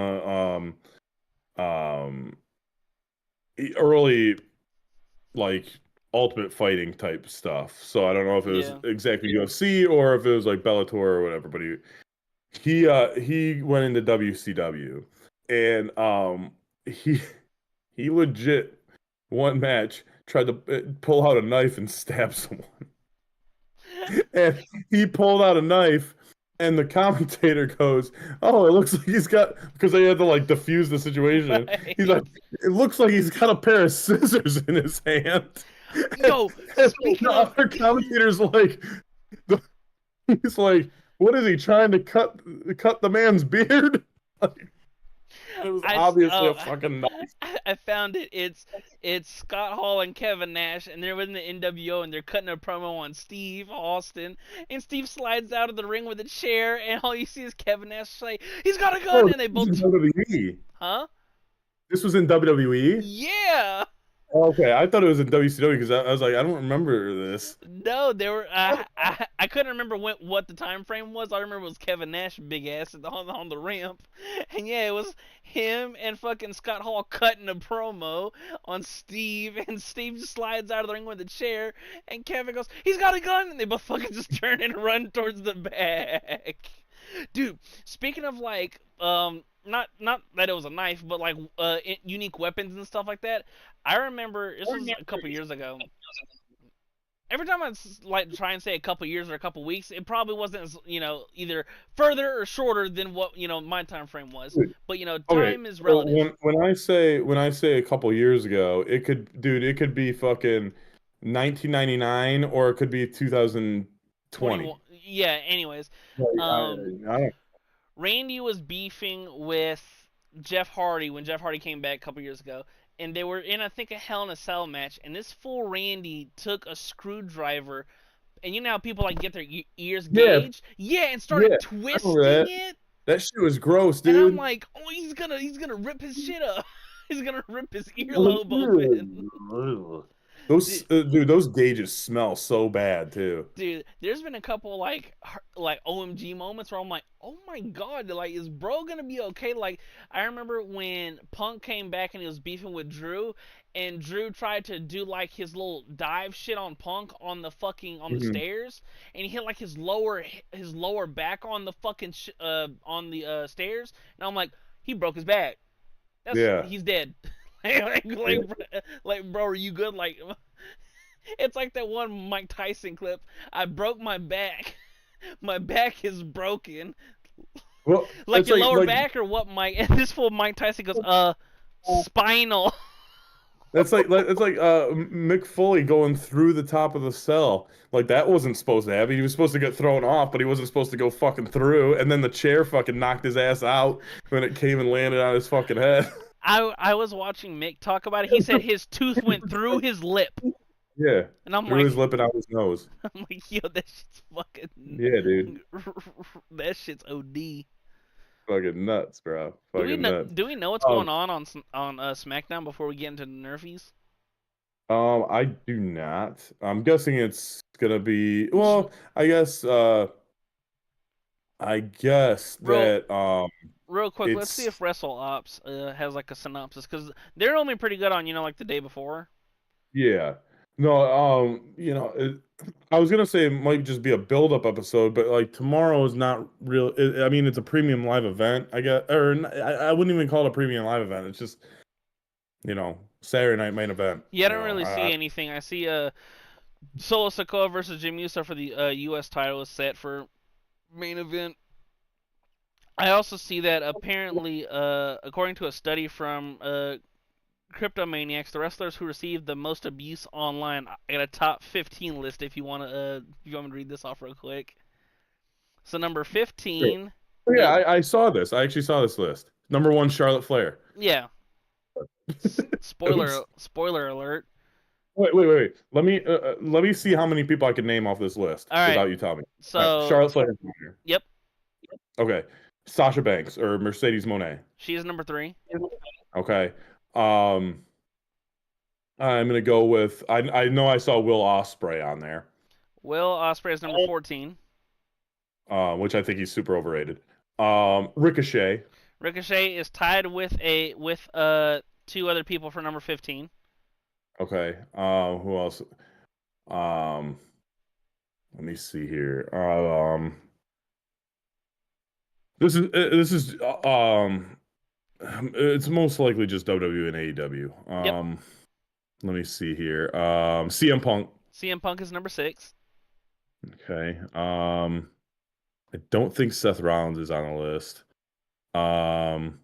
early like ultimate fighting type stuff. So I don't know if it was exactly UFC or if it was like Bellator or whatever. But he went into WCW, and he legit one match tried to pull out a knife and stab someone. And he pulled out a knife, and the commentator goes, "Oh, it looks like he's got," because they had to like diffuse the situation. Right. He's like, "It looks like he's got a pair of scissors in his hand." No, speaking the of, other commentator's like, he's like, "What is he trying to cut the man's beard?" It was obviously a fucking knife. I found it. It's Scott Hall and Kevin Nash, and they're in the NWO, and they're cutting a promo on Steve Austin, and Steve slides out of the ring with a chair, and all you see is Kevin Nash say, "He's got a gun," and they both. WWE. Huh? This was in WWE. Yeah. Okay, I thought it was in WCW because I was like, I don't remember this. No, they were. I couldn't remember what the time frame was. I remember it was Kevin Nash, big ass, on the ramp, and yeah, it was him and fucking Scott Hall cutting a promo on Steve, and Steve just slides out of the ring with a chair, and Kevin goes, "He's got a gun," and they both fucking just turn and run towards the back. Dude, speaking of like, not that it was a knife, but like unique weapons and stuff like that. I remember this was a couple years ago. Every time I like try and say a couple years or a couple weeks, it probably wasn't as, either further or shorter than what my time frame was. But time is relative. When I say a couple years ago, it could be fucking 1999 or it could be 2020. Yeah. Anyways, I don't. Randy was beefing with Jeff Hardy when Jeff Hardy came back a couple years ago, and they were in, I think, a Hell in a Cell match, and this fool Randy took a screwdriver, and you know how people like get their ears gauged? Yeah, and started twisting it. That shit was gross, dude. And I'm like, oh, he's gonna rip his shit up. He's gonna rip his earlobe open. Those gauges smell so bad too. Dude, there's been a couple like OMG moments where I'm like, oh my god, like, is bro gonna be okay? Like, I remember when Punk came back and he was beefing with Drew, and Drew tried to do like his little dive shit on Punk on the fucking the stairs, and he hit like his lower back on the fucking stairs, and I'm like, he broke his back. He's dead. like, bro, are you good? Like, it's like that one Mike Tyson clip. I broke my back. My back is broken. Well, like your lower back or what, Mike? And this fool Mike Tyson goes, spinal. That's like Mick Foley going through the top of the cell. Like that wasn't supposed to happen. He was supposed to get thrown off, but he wasn't supposed to go fucking through. And then the chair fucking knocked his ass out when it came and landed on his fucking head. I was watching Mick talk about it. He said his tooth went through his lip, Yeah, and I'm through like, his lip and out his nose. I'm like, yo, that shit's fucking, Yeah, dude, that shit's OD. fucking nuts, bro. Fucking nuts. Do we know what's Um, going on SmackDown before we get into the Nerfies? I do not. I'm guessing it's gonna be. Just Well, I guess real that real quick, let's see it's if Wrestle Ops has like a synopsis because they're only pretty good on like the day before. yeah. No, I was gonna say it might just be a build-up episode, but like tomorrow is not real. I mean, it's a premium live event, I guess, or I wouldn't even call it a premium live event. It's just Saturday night main event. Yeah, I don't really see anything. I see Solo Sikoa versus Jim Uso for the U.S. title is set for main event. I also see that apparently, according to a study from Cryptomaniacs, the wrestlers who received the most abuse online. I got a top 15 list if you want me to read this off real quick. So number Sure. 15, Yeah, yep, I saw this. I actually saw this list. Number one, Charlotte Flair. yeah. Oops. Spoiler alert. Wait. Let me see how many people I can name off this list All right, without you telling me. All right, so Charlotte Flair is on here. yep, Okay, Sasha Banks or Mercedes Moné. she is number 3. Okay, um, I'm gonna go with. I know I saw Will Ospreay on there, Will Ospreay is number 14. which I think he's super overrated. Ricochet. Ricochet is tied with 2 other people for number 15. Okay. Who else? Um, Let me see here. This is it's most likely just WWE and AEW. Yep, Let me see here. CM Punk. CM Punk is number 6. Okay. I don't think Seth Rollins is on the list. Um,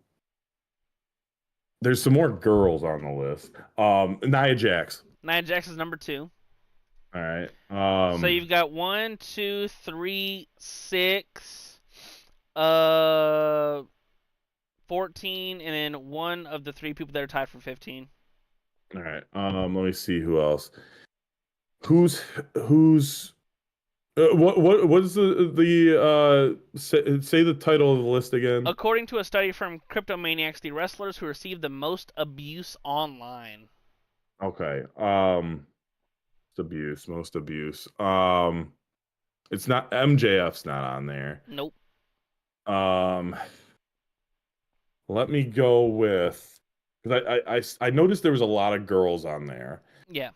there's some more girls on the list. Nia Jax. Nia Jax is number 2. All right. So you've got 1, 2, 3, 6, uh, 14, and then one of the 3 people that are tied for 15. All right. Let me see who else. Who's what is say the title of the list again? According to a study from Cryptomaniacs, the wrestlers who received the most abuse online. Okay. Abuse, most abuse. It's not MJF's not on there. Nope. Um, Let me go with because I noticed there was a lot of girls on there. Yeah.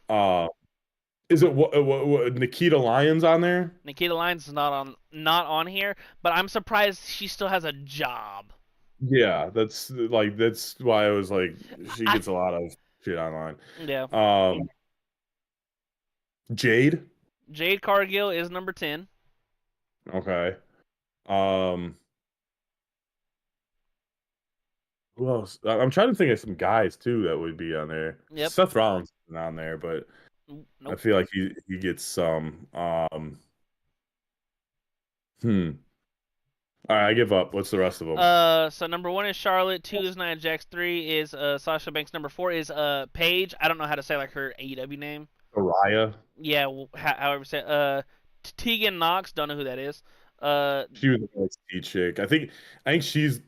Is it what Nikita Lyons on there? Nikita Lyons is not on here, but I'm surprised she still has a job. Yeah, that's why I was like she I, gets a lot of shit online. yeah. Jade. Jade Cargill is number 10. Okay. Um, who else? I'm trying to think of some guys too that would be on there. Yep. Seth Rollins is on there, but I Nope. feel like he gets some. Hmm. All right, I give up. What's the rest of them? So number 1 is Charlotte, 2 is Nia Jax, 3 is Sasha Banks, number 4 is Paige. I don't know how to say like her AEW name. Araya. Yeah, however say Tegan Knox, don't know who that is. She was a NXT chick. I think she's.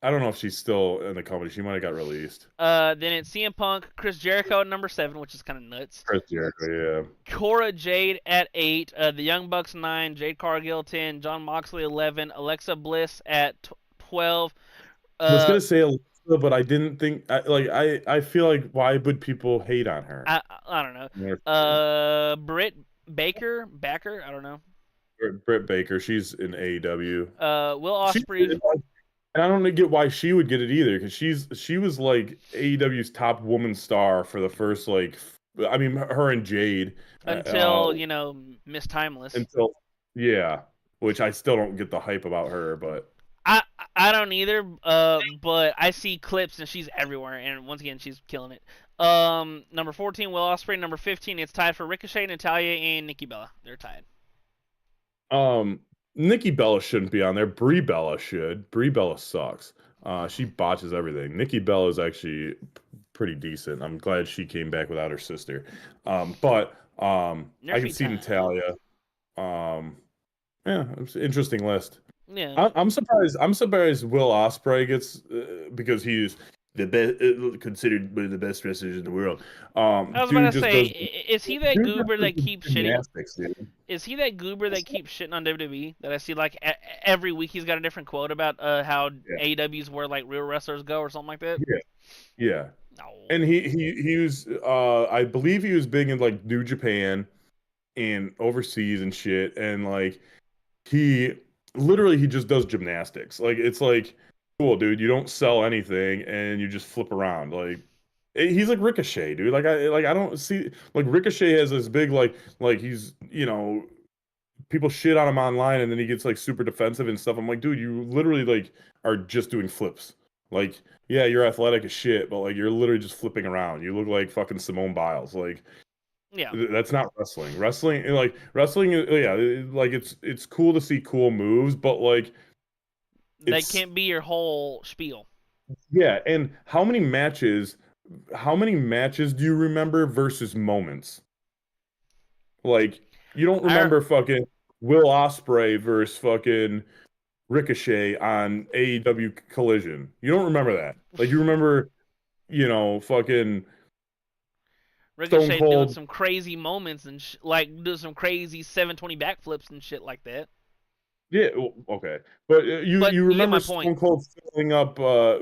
I don't know if she's still in the company. She might have got released. Then it's CM Punk, Chris Jericho at number 7, which is kind of nuts. Chris Jericho, yeah. Cora Jade at 8, the Young Bucks 9, Jade Cargill 10, John Moxley 11, Alexa Bliss at 12. I was gonna say Alexa, but I didn't think. I feel like why would people hate on her? I don't know. Britt Baker, I don't know. Britt Baker, she's in AEW. Will She, Ospreay. and I don't get why she would get it either, because she was like AEW's top woman star for the first I mean her and Jade Until Miss Timeless. until yeah, which I still don't get the hype about her, but I I don't either. But I see clips and she's everywhere, and once again, she's killing it. Number 14, Will Ospreay. Number 15, it's tied for Ricochet, Natalia, and Nikki Bella. They're tied. Um, Nikki Bella shouldn't be on there. Brie Bella should. Brie Bella sucks. She botches everything. Nikki Bella is actually pretty decent. I'm glad she came back without her sister. But I can Nerfy see time. Natalia. Um, yeah, it's an interesting list. Yeah. I'm surprised. I'm surprised Will Ospreay gets because he's the best, considered one of the best wrestlers in the world. I was about Dude to just say, does. is he that Dude just goober does that keeps shitting? gymnastics, dude. Is he that goober that keeps shitting on WWE? That I see like every week he's got a different quote about how Yeah, AEW's where like real wrestlers go or something like that. yeah, yeah. No. And he was I believe he was big in like New Japan and overseas and shit, and like he literally he just does gymnastics. Like it's like cool, dude. You don't sell anything and you just flip around. Like he's like Ricochet, dude. I don't see like Ricochet has this big like he's people shit on him online and then he gets like super defensive and stuff. I'm like, dude, you literally like are just doing flips. Like, yeah, you're athletic as shit, but like you're literally just flipping around. You look like fucking Simone Biles. Like Yeah, that's not wrestling. Wrestling, yeah, like it's cool to see cool moves, but like that it's can't be your whole spiel. yeah. And how many matches do you remember versus moments? Like you don't I remember fucking Will Ospreay versus fucking Ricochet on AEW Collision. You don't remember that. Like you remember, fucking Stone Ricochet doing Cold. some crazy moments and like doing some crazy 720 backflips and shit like that. Yeah, okay. But you But you you get remember my point. Stone Cold filling up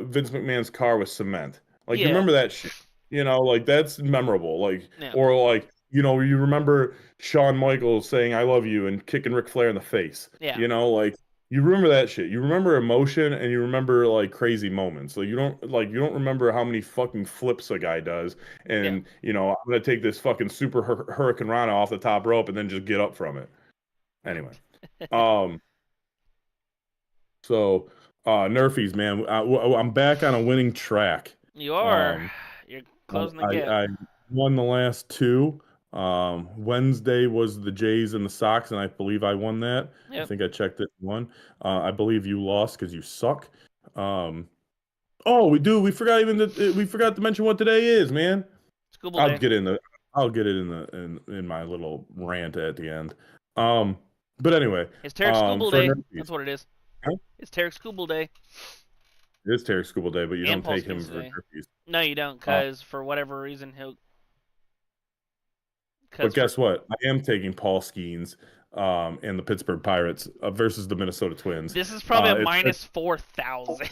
Vince McMahon's car with cement. Like you Yeah, remember that shit. Like that's memorable. Like yeah, or like, you remember Shawn Michaels saying I love you and kicking Ric Flair in the face. yeah, Like you remember that shit. You remember emotion and you remember like crazy moments. Like you don't remember how many fucking flips a guy does yeah. and I'm gonna take this fucking super Hurricane Rana off the top rope and then just get up from it. Anyway. Um so, Nerfies, man, I'm back on a winning track. You are. Um, You're I, closing the gap. I won the last two. Wednesday was the Jays and the Sox, and I believe I won that. I Yep. think I checked it and won. I believe you lost because you suck. Um, oh, we do. We forgot to mention what today is, man. School I'll day. get in the. I'll get it in my little rant at the end. Um, but anyway, It's Tarek Scooball for Day. Nerfies. That's what it is. Huh? It's Tarek Scooball Day. It is Terry Scooball Day, but you And don't Paul take him Skeens for Day. Nerfies. No, you don't, Uh, because for whatever reason, he'll. but Because for. guess what? I am taking Paul Skeens and the Pittsburgh Pirates versus the Minnesota Twins. This is probably a It's minus 4,000.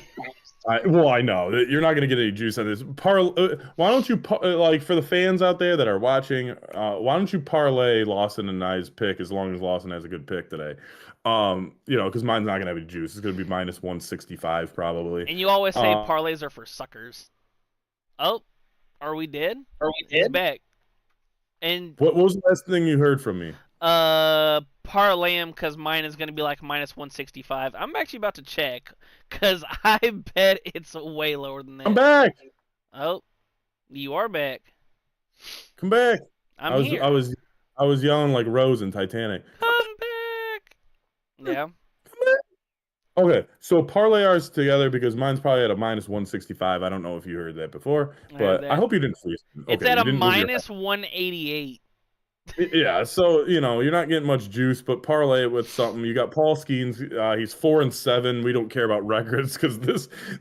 I know that you're not going to get any juice on this. Why don't you like for the fans out there that are watching? Why don't you parlay Lawson and I's pick as long as Lawson has a good pick today? Because mine's not going to have any juice. It's going to be minus 165 probably. And you always say Uh, parlays are for suckers. Oh, are we dead? Are we He's dead? back. And What was the last thing you heard from me? parlay him because mine is gonna be like minus 165. I'm actually about to check because I bet it's way lower than I'm that. back. Oh, you are back. Come back. I I'm was I here. was I was yelling like Rose in Titanic. Come Come back. back. Yeah, Come back. Okay, so parlay ours together because mine's probably at a minus 165. I don't know if you heard that before, I heard but I that. hope you didn't freeze. It's Okay, at you a didn't move your. minus 188. Yeah, so you're not getting much juice, but parlay it with something. You got Paul Skeens. He's 4-7. We don't care about records because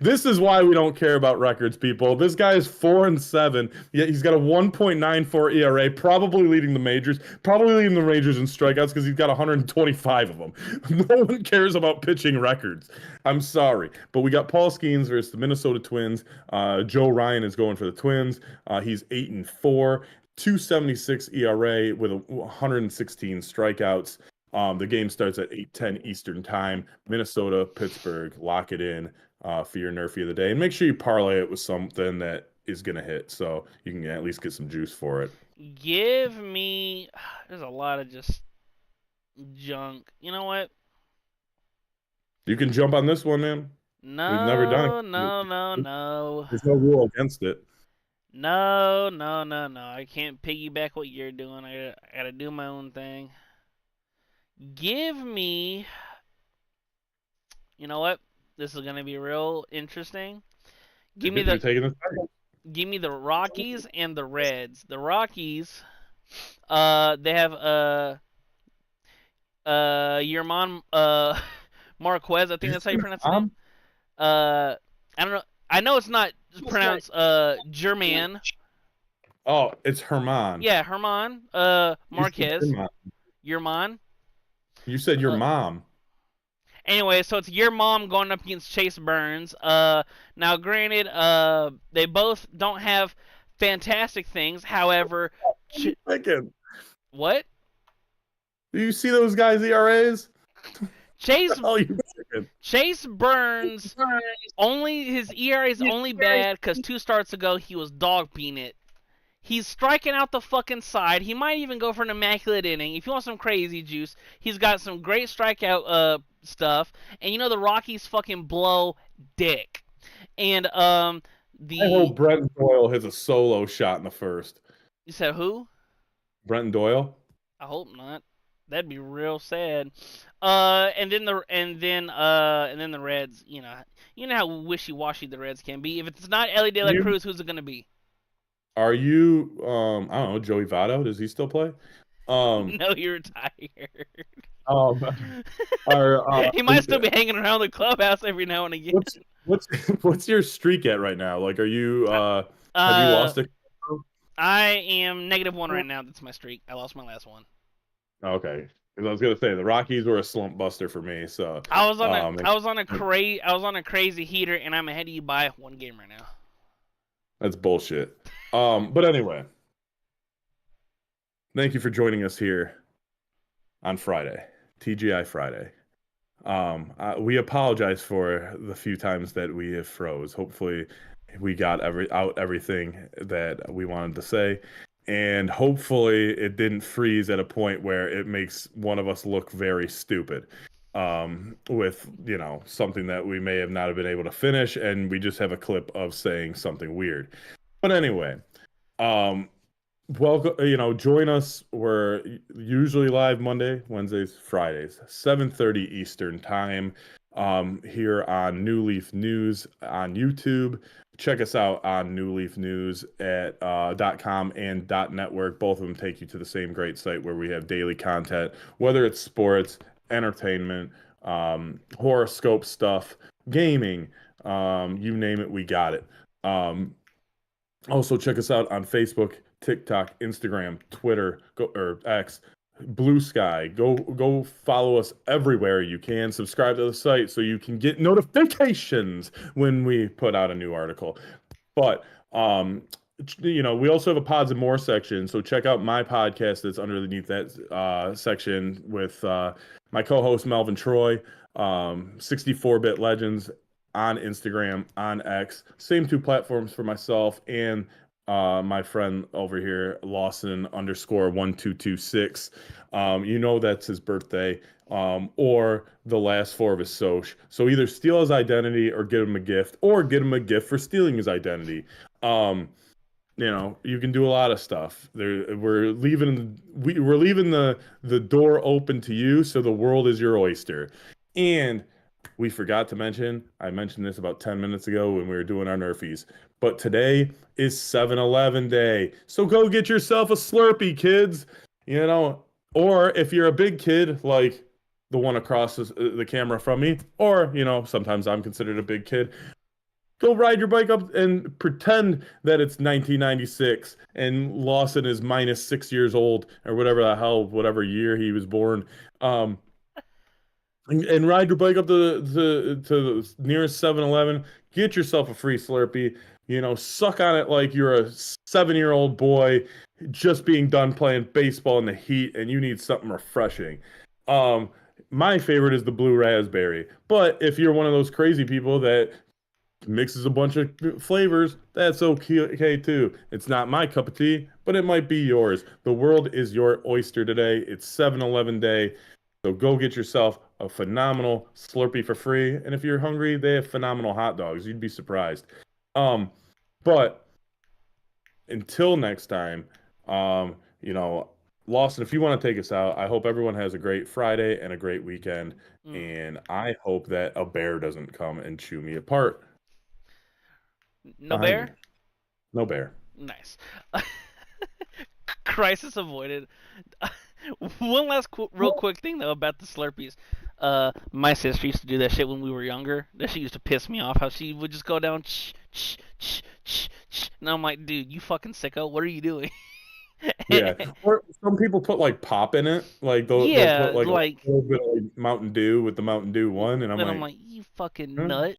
this is why we don't care about records, people. This guy is 4-7. Yet he's got a 1.94 ERA, probably leading the majors, probably leading the majors in strikeouts because he's got 125 of them. No one cares about pitching records. I'm sorry, but we got Paul Skeens versus the Minnesota Twins. Joe Ryan is going for the Twins. He's 8-4. 276 ERA with 116 strikeouts. The game starts at 8:10 Eastern Time. Minnesota, Pittsburgh. Lock it in for your Nerfy of the day, and make sure you parlay it with something that is gonna hit, so you can at least get some juice for it. Give me. There's a lot of just junk. You know what? You can jump on this one, man. We've never done No, it. no, no, no. There's no rule against it. No, no, no, no. I can't piggyback what you're doing. I gotta do my own thing. Give me. You know what? This is gonna be real interesting. Give me You're the taking this back. give me the Rockies and the Reds. The Rockies, they have Yerman Marquez. I think that's how you pronounce the name. Uh, I don't know. I know it's not pronounced German. Oh, it's Herman. Yeah, Herman You said your Marquez. mom. Yerman. You said your Uh, mom. Anyway, so it's your mom going up against Chase Burns. Now granted, they both don't have fantastic things. However, Second. what? Do you see those guys' ERAs? Chase Oh, you second. Chase Burns only his ERA is only bad because 2 starts ago he was dog peeing it. He's striking out the fucking side. He might even go for an immaculate inning. If you want some crazy juice, he's got some great strikeout stuff. And you know the Rockies fucking blow dick. And I the hope Brent Doyle hits a solo shot in the first. you said who? Brent Doyle? I hope not. That'd be real sad. And then the Reds. You know how wishy washy the Reds can be. If it's not Ellie De La You Cruz, who's it gonna be? are you I don't know, Joey Votto? Does he still play? Um No, you're retired. um are He might still be hanging around the clubhouse every now and again. what's what's your streak at right now? Like, are you have you Uh, lost a I am -1 right now. That's my streak. I lost my last one. Okay. 'Cause I was gonna say the Rockies were a slump buster for me, so I was on a um I was on a crazy heater, and I'm ahead of you by 1 game right now. that's bullshit. But anyway, thank you for joining us here on Friday, TGI Friday. We apologize for the few times that we have froze. Hopefully, we got everything that we wanted to say, and hopefully, it didn't freeze at a point where it makes one of us look very stupid. With something that we may have not have been able to finish, and we just have a clip of saying something weird. But anyway, um, welcome, join us. We're usually live Monday, Wednesdays, Fridays, 7:30 Eastern time, here on New Leaf News on YouTube. Check us out on New Leaf News at .com and .network. Both of them take you to the same great site where we have daily content, whether it's sports, entertainment, horoscope stuff, gaming, you name it, we got it. Also, check us out on Facebook, TikTok, Instagram, Twitter, or X, Blue Sky. Go follow us everywhere you can. Subscribe to the site so you can get notifications when we put out a new article. But we also have a Pods and More section, so check out my podcast that's underneath that section with my co-host Melvin Troy, 64-bit Legends on Instagram, on X. Same two platforms for myself and my friend over here, Lawson _1226. That's his birthday, or the last four of his soch. So either steal his identity or get him a gift, or get him a gift for stealing his identity. You can do a lot of stuff. We're leaving the door open to you, so the world is your oyster. And we forgot to mention, I mentioned this about 10 minutes ago when we were doing our Nerfies, but today is 7-Eleven day. So go get yourself a Slurpee, kids. Or if you're a big kid like the one across the camera from me, or, sometimes I'm considered a big kid, go ride your bike up and pretend that it's 1996 and Lawson is -6 years old, or whatever year he was born. And ride your bike up to the nearest 7-Eleven. Get yourself a free Slurpee. Suck on it like you're a 7-year-old boy just being done playing baseball in the heat, and you need something refreshing. My favorite is the blue raspberry. But if you're one of those crazy people that mixes a bunch of flavors, that's okay too. It's not my cup of tea, but it might be yours. The world is your oyster today. It's 7-Eleven day. So go get yourself a phenomenal Slurpee for free. And if you're hungry, they have phenomenal hot dogs. You'd be surprised. Um, but until next time, you know, Lawson, if you want to take us out, I hope everyone has a great Friday and a great weekend. Mm. And I hope that a bear doesn't come and chew me apart No behind me. bear? No bear. Nice. Crisis avoided. One last real quick thing though about the Slurpees. My sister used to do that shit when we were younger. That shit used to piss me off. How she would just go down, and I'm like, dude, you fucking sicko. What are you doing? Yeah. Or some people put like pop in it. Like they'll Yeah, put like a like, little bit of like Mountain Dew with the Mountain Dew one, and I'm and I'm like, like, you fucking huh? nut.